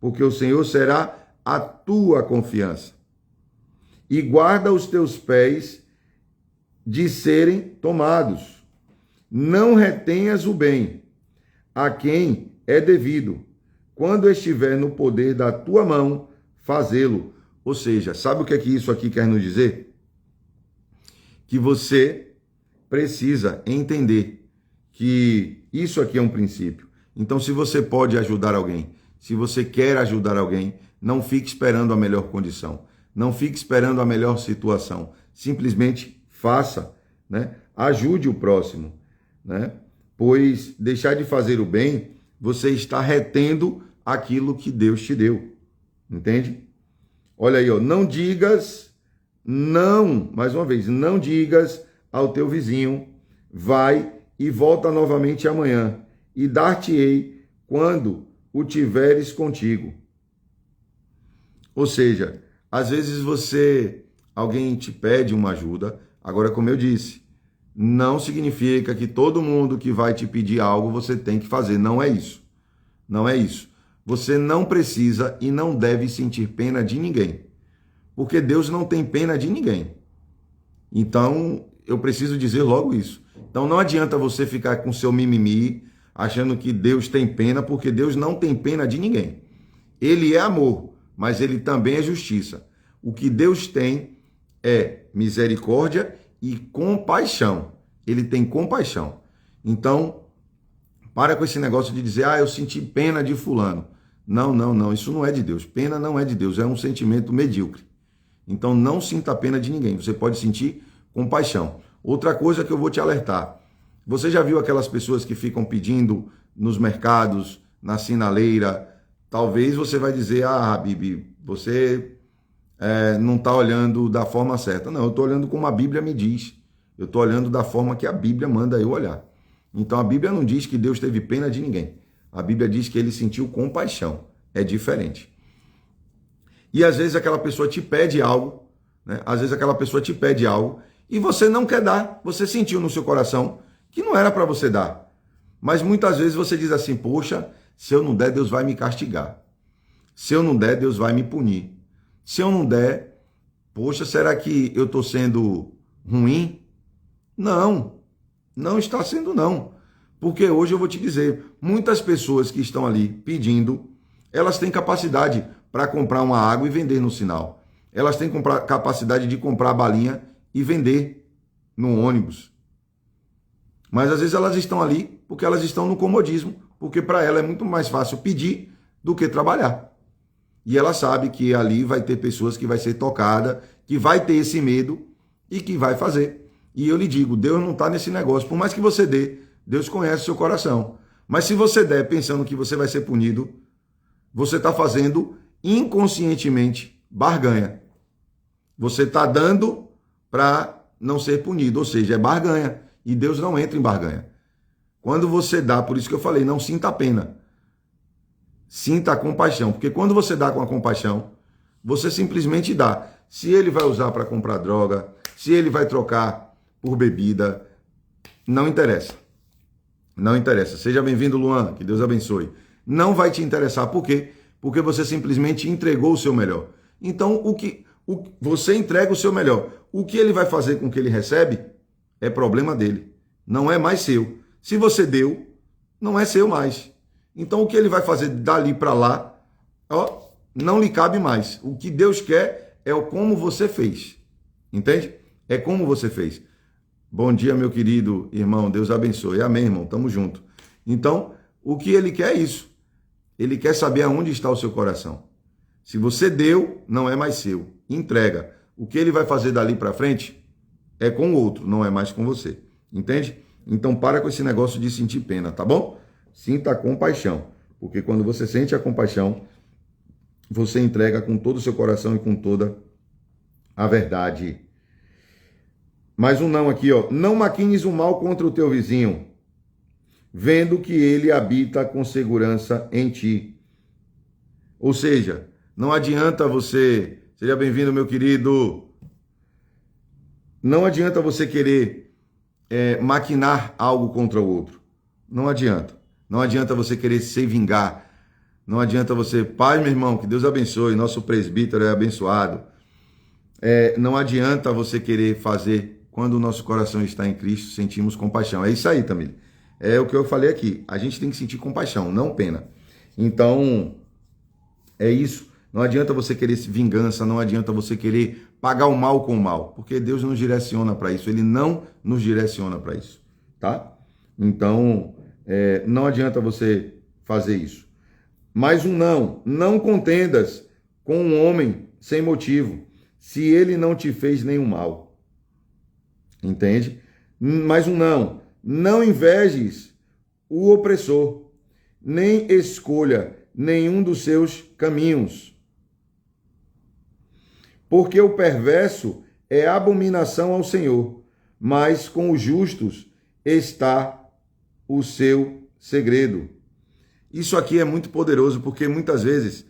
Porque o Senhor será a tua confiança. E guarda os teus pés de serem tomados. Não retenhas o bem a quem é devido, quando estiver no poder da tua mão, fazê-lo. Ou seja, sabe o que é que isso aqui quer nos dizer? que você precisa entender que isso aqui é um princípio. Então, se você pode ajudar alguém, se você quer ajudar alguém, não fique esperando a melhor condição, não fique esperando a melhor situação. Simplesmente faça, né? Ajude o próximo, né? Pois deixar de fazer o bem, você está retendo aquilo que Deus te deu. Entende? Olha aí, ó, não digas, não, mais uma vez, não digas ao teu vizinho, vai e volta novamente amanhã, e dar-te-ei quando o tiveres contigo. Ou seja, às vezes alguém te pede uma ajuda, agora como eu disse, não significa que todo mundo que vai te pedir algo você tem que fazer, não é isso. Não é isso. Você não precisa e não deve sentir pena de ninguém, porque Deus não tem pena de ninguém. Então, eu preciso dizer logo isso. Então, não adianta você ficar com seu mimimi, achando que Deus tem pena, porque Deus não tem pena de ninguém. Ele é amor, mas ele também é justiça. O que Deus tem é misericórdia e compaixão. Ele tem compaixão. Então, para com esse negócio de dizer, eu senti pena de fulano. Não, isso não é de Deus. Pena não é de Deus, é um sentimento medíocre. Então, não sinta pena de ninguém. Você pode sentir compaixão. Outra coisa que eu vou te alertar. Você já viu aquelas pessoas que ficam pedindo nos mercados, na sinaleira? Talvez você vai dizer, Bibi, você não está olhando da forma certa. Não, eu estou olhando como a Bíblia me diz. Eu estou olhando da forma que a Bíblia manda eu olhar. Então, a Bíblia não diz que Deus teve pena de ninguém. A Bíblia diz que ele sentiu compaixão. É diferente. E às vezes aquela pessoa te pede algo, né? Às vezes aquela pessoa te pede algo e você não quer dar. Você sentiu no seu coração que não era para você dar. Mas muitas vezes você diz assim, poxa, se eu não der, Deus vai me castigar. Se eu não der, Deus vai me punir. Se eu não der, poxa, será que eu estou sendo ruim? Não está sendo não. Porque hoje eu vou te dizer, muitas pessoas que estão ali pedindo, elas têm capacidade para comprar uma água e vender no sinal. Elas têm capacidade de comprar a balinha e vender no ônibus. Mas às vezes elas estão ali porque elas estão no comodismo, porque para ela é muito mais fácil pedir do que trabalhar. E ela sabe que ali vai ter pessoas que vai ser tocada, que vai ter esse medo e que vai fazer. E eu lhe digo, Deus não está nesse negócio. Por mais que você dê, Deus conhece o seu coração. Mas se você der pensando que você vai ser punido, você está fazendo inconscientemente barganha. Você está dando para não ser punido, ou seja, é barganha. E Deus não entra em barganha. Quando você dá, por isso que eu falei, não sinta a pena. Sinta a compaixão. Porque quando você dá com a compaixão, você simplesmente dá. Se ele vai usar para comprar droga, se ele vai trocar por bebida, não interessa. Não interessa. Seja bem-vindo, Luan, que Deus abençoe. Não vai te interessar. Por quê? Porque você simplesmente entregou o seu melhor. Então, você entrega o seu melhor. O que ele vai fazer com o que ele recebe é problema dele. Não é mais seu. Se você deu, não é seu mais. Então, o que ele vai fazer dali para lá, não lhe cabe mais. O que Deus quer é o como você fez. Entende? É como você fez. Bom dia, meu querido irmão. Deus abençoe. Amém, irmão. Tamo junto. Então, o que ele quer é isso. Ele quer saber aonde está o seu coração. Se você deu, não é mais seu. Entrega. O que ele vai fazer dali para frente é com o outro, não é mais com você. Entende? Então, para com esse negócio de sentir pena, tá bom? Sinta a compaixão. Porque quando você sente a compaixão, você entrega com todo o seu coração e com toda a verdade. Mais um não aqui, ó. Não maquines o mal contra o teu vizinho, vendo que ele habita com segurança em ti. Ou seja, não adianta você... Seja bem-vindo, meu querido. Não adianta você querer maquinar algo contra o outro. Não adianta. Não adianta você querer se vingar. Não adianta você... Pai, meu irmão, que Deus abençoe. Nosso presbítero é abençoado. Não adianta você querer fazer... Quando o nosso coração está em Cristo, sentimos compaixão. É isso aí, Tamir. É o que eu falei aqui. A gente tem que sentir compaixão, não pena. Então, é isso. Não adianta você querer vingança, não adianta você querer pagar o mal com o mal, porque Deus nos direciona para isso, ele não nos direciona para isso, tá? Então, não adianta você fazer isso. Mais um não contendas com um homem sem motivo, se ele não te fez nenhum mal. Entende? Mais um não invejes o opressor, nem escolha nenhum dos seus caminhos. Porque o perverso é abominação ao Senhor, mas com os justos está o seu segredo. Isso aqui é muito poderoso, porque muitas vezes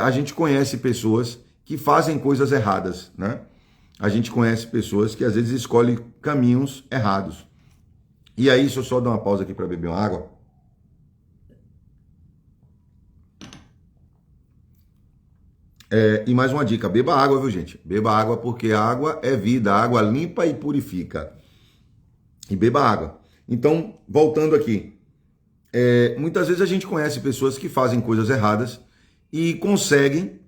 a gente conhece pessoas que fazem coisas erradas, né? A gente conhece pessoas que às vezes escolhem caminhos errados. E aí, deixa eu só dar uma pausa aqui para beber uma água. E mais uma dica, beba água, viu, gente? Beba água, porque água é vida, água limpa e purifica. E beba água. Então, voltando aqui, muitas vezes a gente conhece pessoas que fazem coisas erradas e conseguem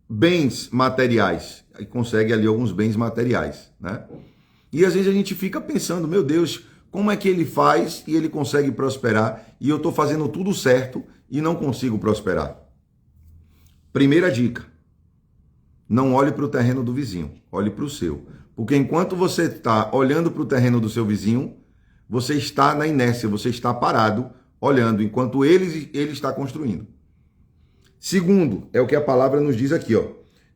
bens materiais, e consegue ali alguns bens materiais, né? E às vezes a gente fica pensando, meu Deus, como é que ele faz e ele consegue prosperar e eu estou fazendo tudo certo e não consigo prosperar? Primeira dica, não olhe para o terreno do vizinho, olhe para o seu. Porque enquanto você está olhando para o terreno do seu vizinho, você está na inércia, você está parado, olhando, enquanto ele está construindo. Segundo, é o que a palavra nos diz aqui, ó.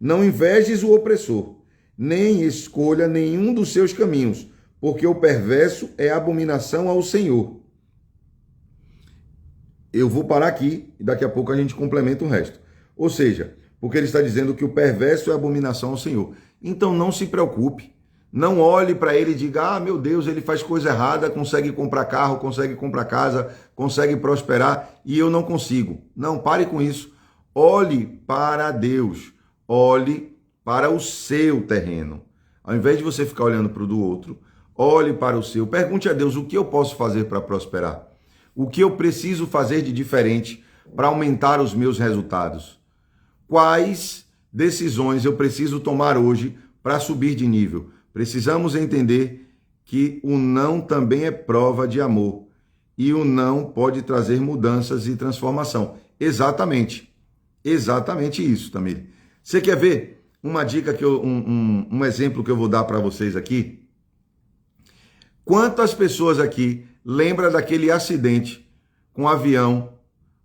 Não invejes o opressor, nem escolha nenhum dos seus caminhos, porque o perverso é abominação ao Senhor. Eu vou parar aqui e daqui a pouco a gente complementa o resto. Ou seja, porque ele está dizendo que o perverso é abominação ao Senhor. Então não se preocupe. Não olhe para ele e diga, meu Deus, ele faz coisa errada, consegue comprar carro, consegue comprar casa, consegue prosperar e eu não consigo. Não, pare com isso. Olhe para Deus. Olhe para o seu terreno. Ao invés de você ficar olhando para o do outro, olhe para o seu. Pergunte a Deus o que eu posso fazer para prosperar. O que eu preciso fazer de diferente para aumentar os meus resultados? Quais decisões eu preciso tomar hoje para subir de nível? Precisamos entender que o não também é prova de amor. E o não pode trazer mudanças e transformação. Exatamente. Exatamente isso, Tamir. Você quer ver uma dica, um exemplo que eu vou dar para vocês aqui? Quantas pessoas aqui lembram daquele acidente com o avião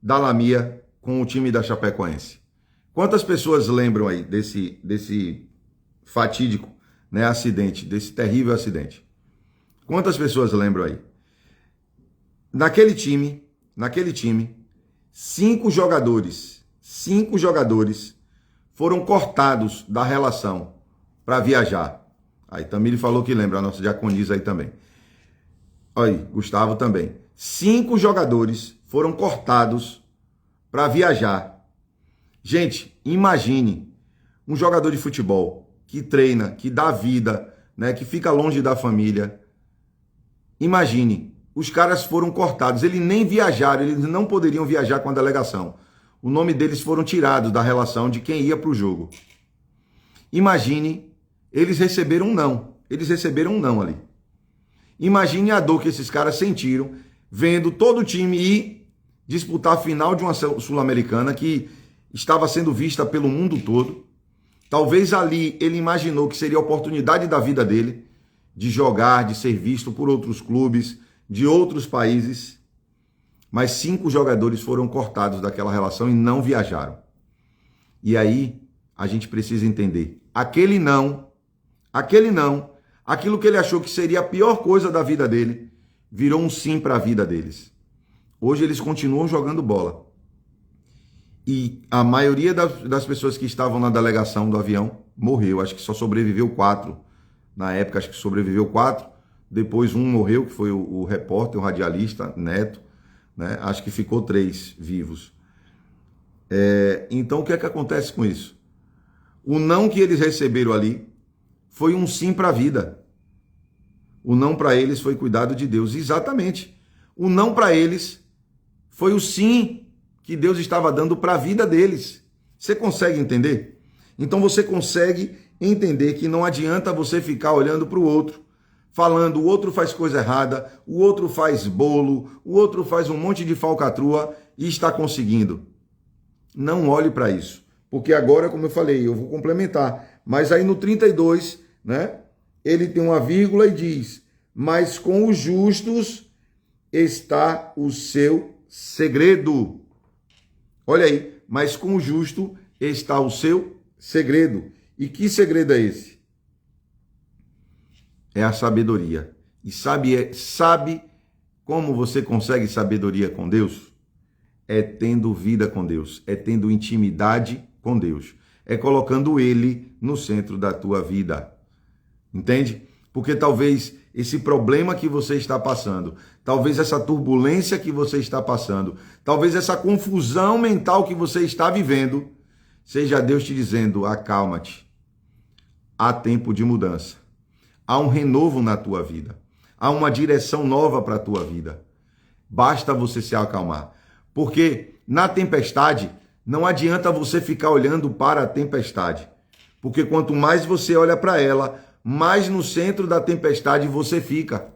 da Lamia com o time da Chapecoense? Quantas pessoas lembram aí desse fatídico, né, acidente, desse terrível acidente? Quantas pessoas lembram aí? Naquele time, 5 jogadores foram cortados da relação para viajar. Aí Tamir falou que lembra, a nossa diaconisa aí também. Aí, Gustavo também. 5 jogadores foram cortados para viajar. Gente, imagine um jogador de futebol que treina, que dá vida, né, que fica longe da família. Imagine, os caras foram cortados, eles nem viajaram, eles não poderiam viajar com a delegação. O nome deles foram tirados da relação de quem ia para o jogo. Imagine, eles receberam um não ali. Imagine a dor que esses caras sentiram vendo todo o time ir disputar a final de uma Sul-Americana que estava sendo vista pelo mundo todo. Talvez ali ele imaginou que seria a oportunidade da vida dele de jogar, de ser visto por outros clubes, de outros países. Mas 5 jogadores foram cortados daquela relação e não viajaram. E aí a gente precisa entender. Aquele não, aquilo que ele achou que seria a pior coisa da vida dele, virou um sim para a vida deles. Hoje eles continuam jogando bola. E a maioria das pessoas que estavam na delegação do avião morreu. Acho que só sobreviveu 4. Na época, acho que sobreviveu 4. Depois um morreu, que foi o repórter, o radialista, Neto. Né? Acho que ficou 3 vivos. Então, o que é que acontece com isso? O não que eles receberam ali foi um sim para a vida. O não para eles foi cuidado de Deus. Exatamente. O não para eles foi o sim que Deus estava dando para a vida deles. Você consegue entender? Então você consegue entender que não adianta você ficar olhando para o outro, falando o outro faz coisa errada, o outro faz bolo, o outro faz um monte de falcatrua e está conseguindo. Não olhe para isso, porque agora, como eu falei, eu vou complementar, mas aí no 32, né, ele tem uma vírgula e diz, mas com os justos está o seu segredo. Olha aí, mas com o justo está o seu segredo. E que segredo é esse? É a sabedoria. E sabe como você consegue sabedoria com Deus? É tendo vida com Deus, é tendo intimidade com Deus, é colocando Ele no centro da tua vida. Entende? Porque talvez esse problema que você está passando, talvez essa turbulência que você está passando, talvez essa confusão mental que você está vivendo, seja Deus te dizendo, acalma-te. Há tempo de mudança. Há um renovo na tua vida. Há uma direção nova para a tua vida. Basta você se acalmar. Porque na tempestade, não adianta você ficar olhando para a tempestade. Porque quanto mais você olha para ela, mais no centro da tempestade você fica.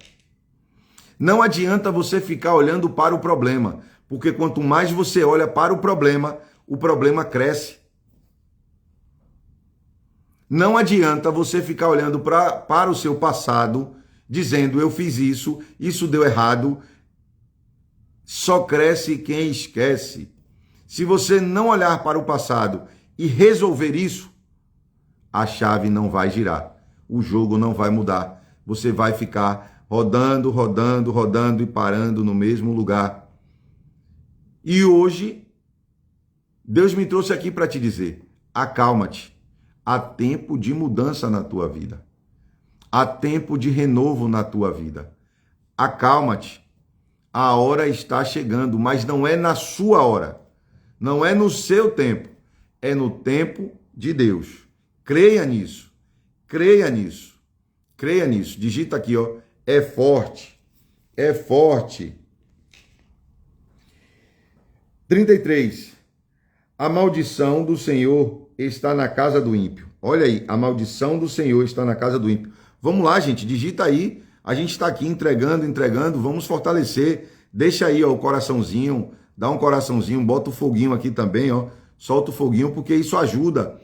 Não adianta você ficar olhando para o problema. Porque quanto mais você olha para o problema cresce. Não adianta você ficar olhando para o seu passado, dizendo, eu fiz isso, isso deu errado. Só cresce quem esquece. Se você não olhar para o passado e resolver isso, a chave não vai girar. O jogo não vai mudar. Você vai ficar rodando, rodando, rodando e parando no mesmo lugar. E hoje, Deus me trouxe aqui para te dizer, acalma-te. Há tempo de mudança na tua vida. Há tempo de renovo na tua vida. Acalma-te. A hora está chegando, mas não é na sua hora. Não é no seu tempo. É no tempo de Deus. Creia nisso. Creia nisso. Creia nisso. Digita aqui, ó. É forte. É forte. 33. A maldição do Senhor está na casa do ímpio. Olha aí, a maldição do Senhor está na casa do ímpio. Vamos lá, gente, digita aí. A gente está aqui entregando, vamos fortalecer. Deixa aí, ó, o coraçãozinho, dá um coraçãozinho, bota o foguinho aqui também, ó. Solta o foguinho, porque isso ajuda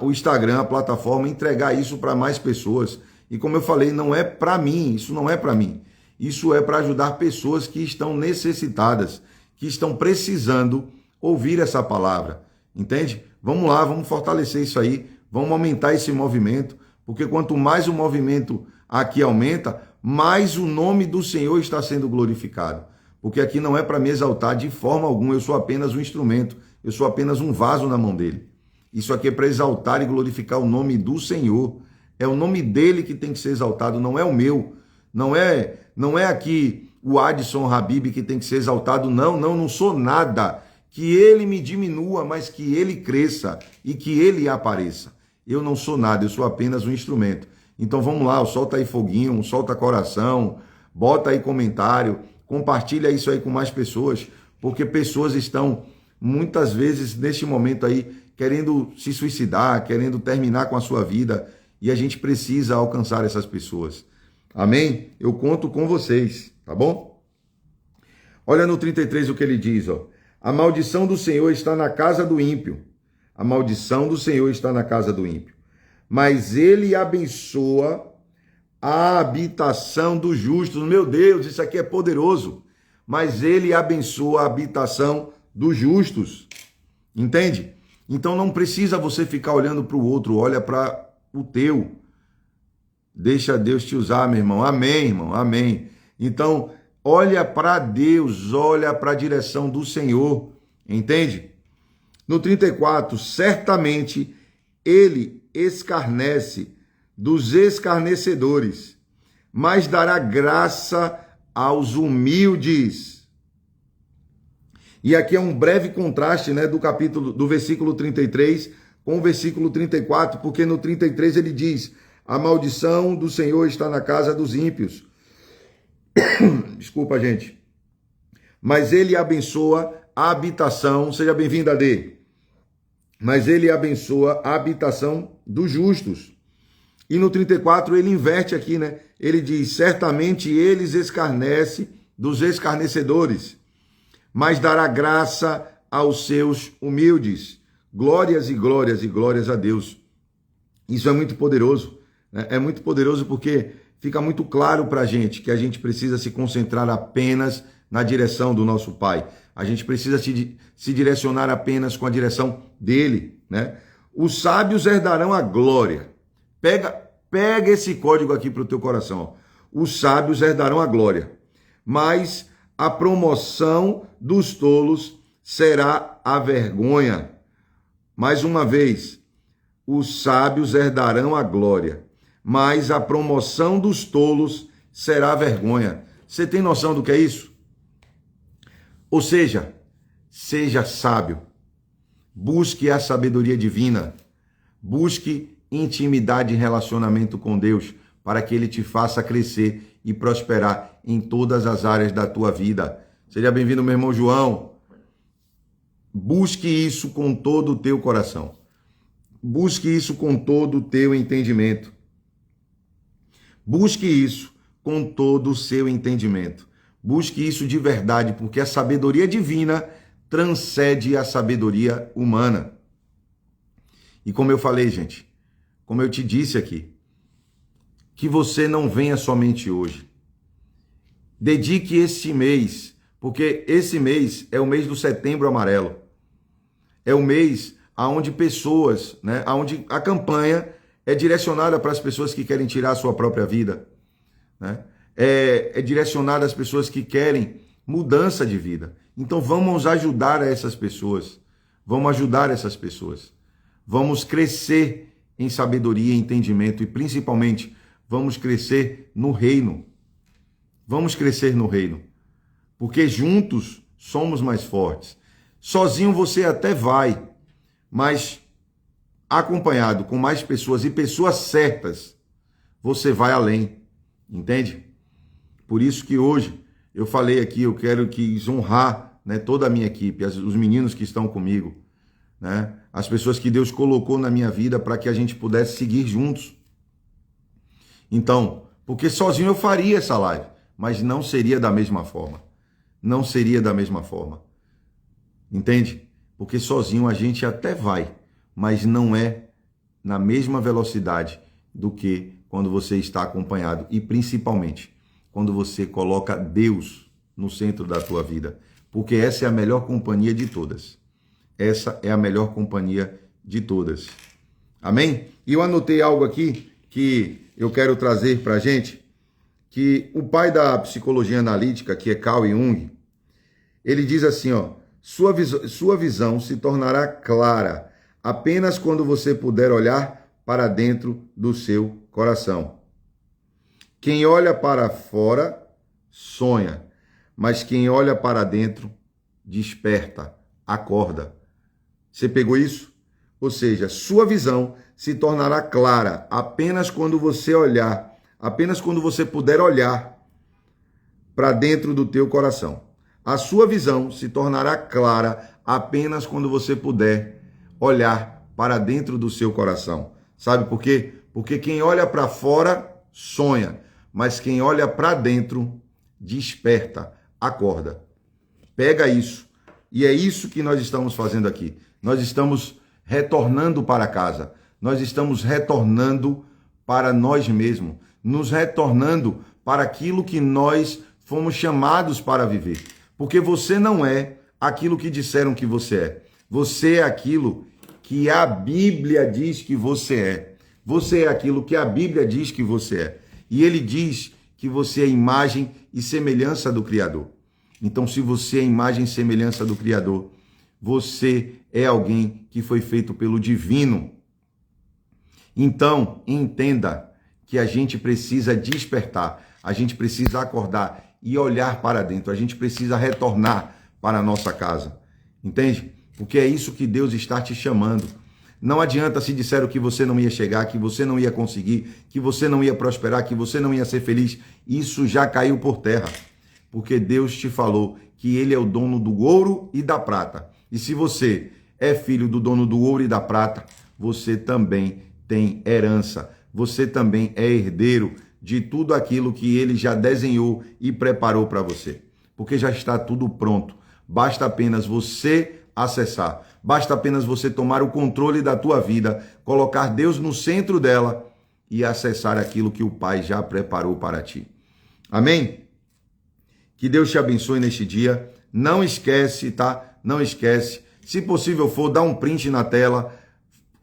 o Instagram, a plataforma, a entregar isso para mais pessoas. E como eu falei, não é para mim, isso não é para mim. Isso é para ajudar pessoas que estão necessitadas, que estão precisando ouvir essa palavra. Entende? Vamos lá, vamos fortalecer isso aí, vamos aumentar esse movimento, porque quanto mais o movimento aqui aumenta, mais o nome do Senhor está sendo glorificado. Porque aqui não é para me exaltar de forma alguma, eu sou apenas um instrumento, eu sou apenas um vaso na mão dele. Isso aqui é para exaltar e glorificar o nome do Senhor. É o nome dele que tem que ser exaltado, não é o meu. Não é aqui o Adson Habib que tem que ser exaltado, não sou nada. Que ele me diminua, mas que ele cresça e que ele apareça. Eu não sou nada, eu sou apenas um instrumento. Então vamos lá, solta aí foguinho, solta coração, bota aí comentário, compartilha isso aí com mais pessoas, porque pessoas estão muitas vezes neste momento aí querendo se suicidar, querendo terminar com a sua vida, e a gente precisa alcançar essas pessoas. Amém? Eu conto com vocês, tá bom? Olha no 33 o que ele diz, ó. A maldição do Senhor está na casa do ímpio. A maldição do Senhor está na casa do ímpio. Mas ele abençoa a habitação dos justos. Meu Deus, isso aqui é poderoso. Mas ele abençoa a habitação dos justos. Entende? Então não precisa você ficar olhando para o outro, olha para o teu. Deixa Deus te usar, meu irmão. Amém, irmão. Amém. Então, olha para Deus, olha para a direção do Senhor, entende? No 34, certamente ele escarnece dos escarnecedores, mas dará graça aos humildes. E aqui é um breve contraste, né, do versículo 33 com o versículo 34, porque no 33 ele diz: a maldição do Senhor está na casa dos ímpios. Desculpa, gente. Mas ele abençoa a habitação, seja bem-vinda, Adê, mas ele abençoa a habitação dos justos. E no 34 ele inverte aqui, né? Ele diz, certamente eles escarnecem dos escarnecedores, mas dará graça aos seus humildes. Glórias e glórias e glórias a Deus. Isso é muito poderoso, né? É muito poderoso porque fica muito claro para a gente que a gente precisa se concentrar apenas na direção do nosso Pai. A gente precisa se direcionar apenas com a direção dele, né? Os sábios herdarão a glória. Pega esse código aqui para o teu coração. Ó. Os sábios herdarão a glória, mas a promoção dos tolos será a vergonha. Mais uma vez, os sábios herdarão a glória, mas a promoção dos tolos será a vergonha. Você tem noção do que é isso? Ou seja, seja sábio, busque a sabedoria divina, busque intimidade e relacionamento com Deus, para que Ele te faça crescer e prosperar em todas as áreas da tua vida. Seja bem-vindo, meu irmão João. Busque isso com todo o teu coração. Busque isso com todo o teu entendimento. Busque isso com todo o seu entendimento. Busque isso de verdade, porque a sabedoria divina transcende a sabedoria humana. E como eu falei, gente, como eu te disse aqui, que você não venha somente hoje. Dedique esse mês, porque esse mês é o mês do Setembro Amarelo. É o mês onde pessoas, né, onde a campanha é direcionada para as pessoas que querem tirar a sua própria vida, né? É direcionada às pessoas que querem mudança de vida. Então vamos ajudar essas pessoas. Vamos ajudar essas pessoas. Vamos crescer em sabedoria e entendimento e principalmente vamos crescer no reino. Vamos crescer no reino. Porque juntos somos mais fortes. Sozinho você até vai, mas acompanhado com mais pessoas e pessoas certas, você vai além. Entende? Por isso que hoje eu falei aqui, eu quero honrar, né, toda a minha equipe, os meninos que estão comigo, né, as pessoas que Deus colocou na minha vida para que a gente pudesse seguir juntos. Então, porque sozinho eu faria essa live, mas não seria da mesma forma. Não seria da mesma forma. Entende? Porque sozinho a gente até vai, mas não é na mesma velocidade do que quando você está acompanhado e principalmente quando você coloca Deus no centro da tua vida, porque essa é a melhor companhia de todas. Essa é a melhor companhia de todas. Amém? E eu anotei algo aqui que eu quero trazer para a gente, que o pai da psicologia analítica, que é Carl Jung, ele diz assim, ó, sua visão se tornará clara apenas quando você puder olhar para dentro do seu coração. Quem olha para fora, sonha, mas quem olha para dentro, desperta, acorda. Você pegou isso? Ou seja, sua visão se tornará clara apenas quando você olhar, apenas quando você puder olhar para dentro do teu coração. A sua visão se tornará clara apenas quando você puder olhar para dentro do seu coração. Sabe por quê? Porque quem olha para fora, sonha, mas quem olha para dentro, desperta, acorda. Pega isso. E é isso que nós estamos fazendo aqui. Nós estamos retornando para casa. Nós estamos retornando para nós mesmos. Nos retornando para aquilo que nós fomos chamados para viver. Porque você não é aquilo que disseram que você é. Você é aquilo que a Bíblia diz que você é. Você é aquilo que a Bíblia diz que você é. E ele diz que você é imagem e semelhança do Criador. Então, se você é imagem e semelhança do Criador, você é alguém que foi feito pelo divino. Então, entenda que a gente precisa despertar, a gente precisa acordar e olhar para dentro, a gente precisa retornar para a nossa casa. Entende? Porque é isso que Deus está te chamando. Não adianta se disseram que você não ia chegar, que você não ia conseguir, que você não ia prosperar, que você não ia ser feliz. Isso já caiu por terra. Porque Deus te falou que Ele é o dono do ouro e da prata. E se você é filho do dono do ouro e da prata, você também tem herança. Você também é herdeiro de tudo aquilo que ele já desenhou e preparou para você. Porque já está tudo pronto. Basta apenas você acessar. Basta apenas você tomar o controle da tua vida, colocar Deus no centro dela e acessar aquilo que o Pai já preparou para ti. Amém? Que Deus te abençoe neste dia. Não esquece, tá? Não esquece. Se possível for, dá um print na tela,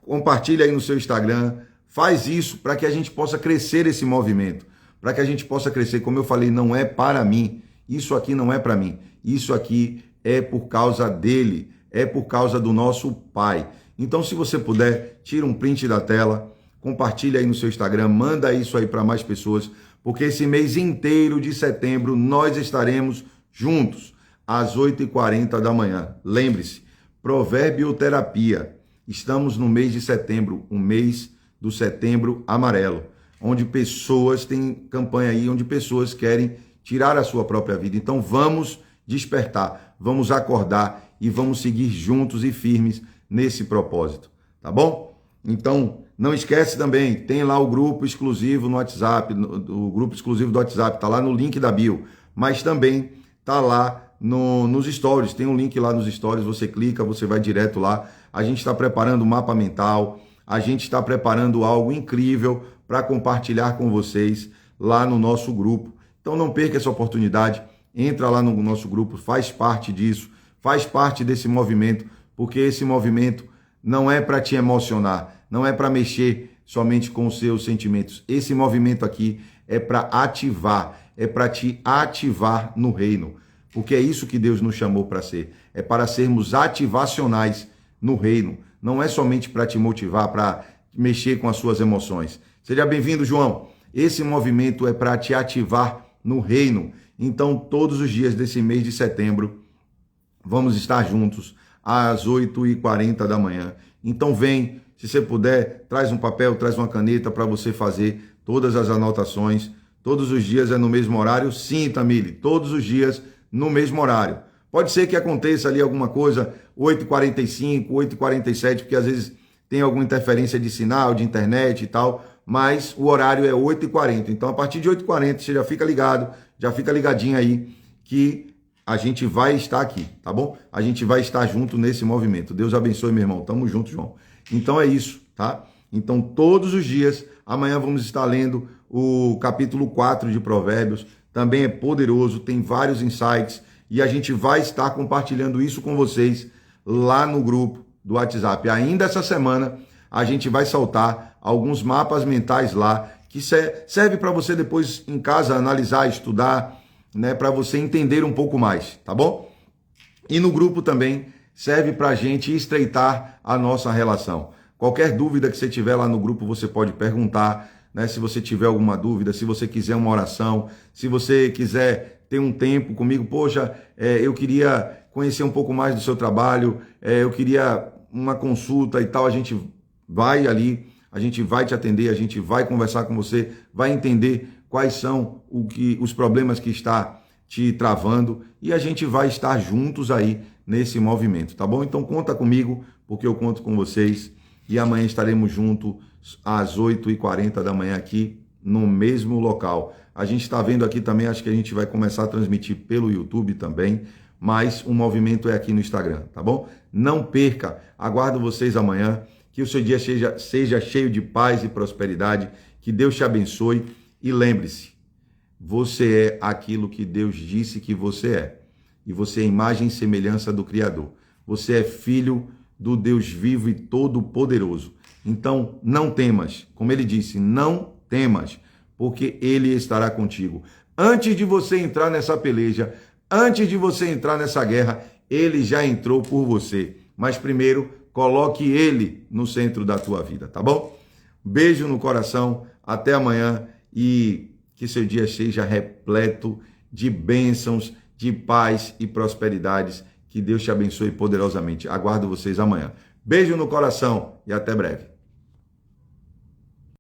compartilha aí no seu Instagram. Faz isso para que a gente possa crescer esse movimento. Para que a gente possa crescer. Como eu falei, não é para mim. Isso aqui não é para mim. Isso aqui é por causa dele. É por causa do nosso Pai. Então, se você puder, tira um print da tela, compartilha aí no seu Instagram, manda isso aí para mais pessoas, porque esse mês inteiro de setembro nós estaremos juntos, às 8h40 da manhã. Lembre-se, Proverbioterapia. Estamos no mês de setembro, um mês do Setembro Amarelo, onde pessoas têm campanha aí, onde pessoas querem tirar a sua própria vida. Então vamos despertar, vamos acordar e vamos seguir juntos e firmes nesse propósito, tá bom? Então, não esquece também, tem lá o grupo exclusivo no WhatsApp, o grupo exclusivo do WhatsApp, tá lá no link da bio, mas também tá lá nos stories, tem um link lá nos stories, você clica, você vai direto lá. A gente está preparando um mapa mental, a gente está preparando algo incrível para compartilhar com vocês lá no nosso grupo. Então não perca essa oportunidade, entra lá no nosso grupo, faz parte disso, faz parte desse movimento, porque esse movimento não é para te emocionar, não é para mexer somente com os seus sentimentos. Esse movimento aqui é para ativar, é para te ativar no reino, porque é isso que Deus nos chamou para ser, é para sermos ativacionais no reino, não é somente para te motivar, para mexer com as suas emoções. Seja bem-vindo, João. Esse movimento é para te ativar no reino. Então, todos os dias desse mês de setembro, vamos estar juntos às 8h40 da manhã. Então, vem, se você puder, traz um papel, traz uma caneta para você fazer todas as anotações. Todos os dias é no mesmo horário? Sim, Tamile, todos os dias no mesmo horário. Pode ser que aconteça ali alguma coisa, 8h45, 8h47, porque às vezes tem alguma interferência de sinal, de internet e tal, mas o horário é 8h40. Então, a partir de 8h40, você já fica ligado, já fica ligadinho aí, que a gente vai estar aqui, tá bom? A gente vai estar junto nesse movimento. Deus abençoe, meu irmão. Tamo junto, João. Então, é isso, tá? Então, todos os dias, amanhã vamos estar lendo o capítulo 4 de Provérbios. Também é poderoso, tem vários insights, e a gente vai estar compartilhando isso com vocês lá no grupo do WhatsApp. Ainda essa semana, a gente vai soltar alguns mapas mentais lá, que serve para você depois em casa analisar, estudar, né, para você entender um pouco mais, tá bom? E no grupo também serve para a gente estreitar a nossa relação. Qualquer dúvida que você tiver lá no grupo, você pode perguntar, né? Se você tiver alguma dúvida, se você quiser uma oração, se você quiser ter um tempo comigo, poxa, eu queria conhecer um pouco mais do seu trabalho, eu queria uma consulta e tal, a gente vai ali, a gente vai te atender, a gente vai conversar com você, vai entender quais são os problemas que está te travando e a gente vai estar juntos aí nesse movimento, tá bom? Então conta comigo, porque eu conto com vocês e amanhã estaremos juntos às 8h40 da manhã aqui no mesmo local. A gente está vendo aqui também, acho que a gente vai começar a transmitir pelo YouTube também, mas o movimento é aqui no Instagram, tá bom? Não perca, aguardo vocês amanhã, que o seu dia seja cheio de paz e prosperidade, que Deus te abençoe e lembre-se, você é aquilo que Deus disse que você é, e você é a imagem e semelhança do Criador. Você é filho do Deus vivo e todo-poderoso. Então, não temas, como ele disse, não temas, porque ele estará contigo. Antes de você entrar nessa peleja, antes de você entrar nessa guerra, ele já entrou por você. Mas primeiro, coloque ele no centro da tua vida, tá bom? Beijo no coração, até amanhã e que seu dia seja repleto de bênçãos, de paz e prosperidades. Que Deus te abençoe poderosamente. Aguardo vocês amanhã. Beijo no coração e até breve.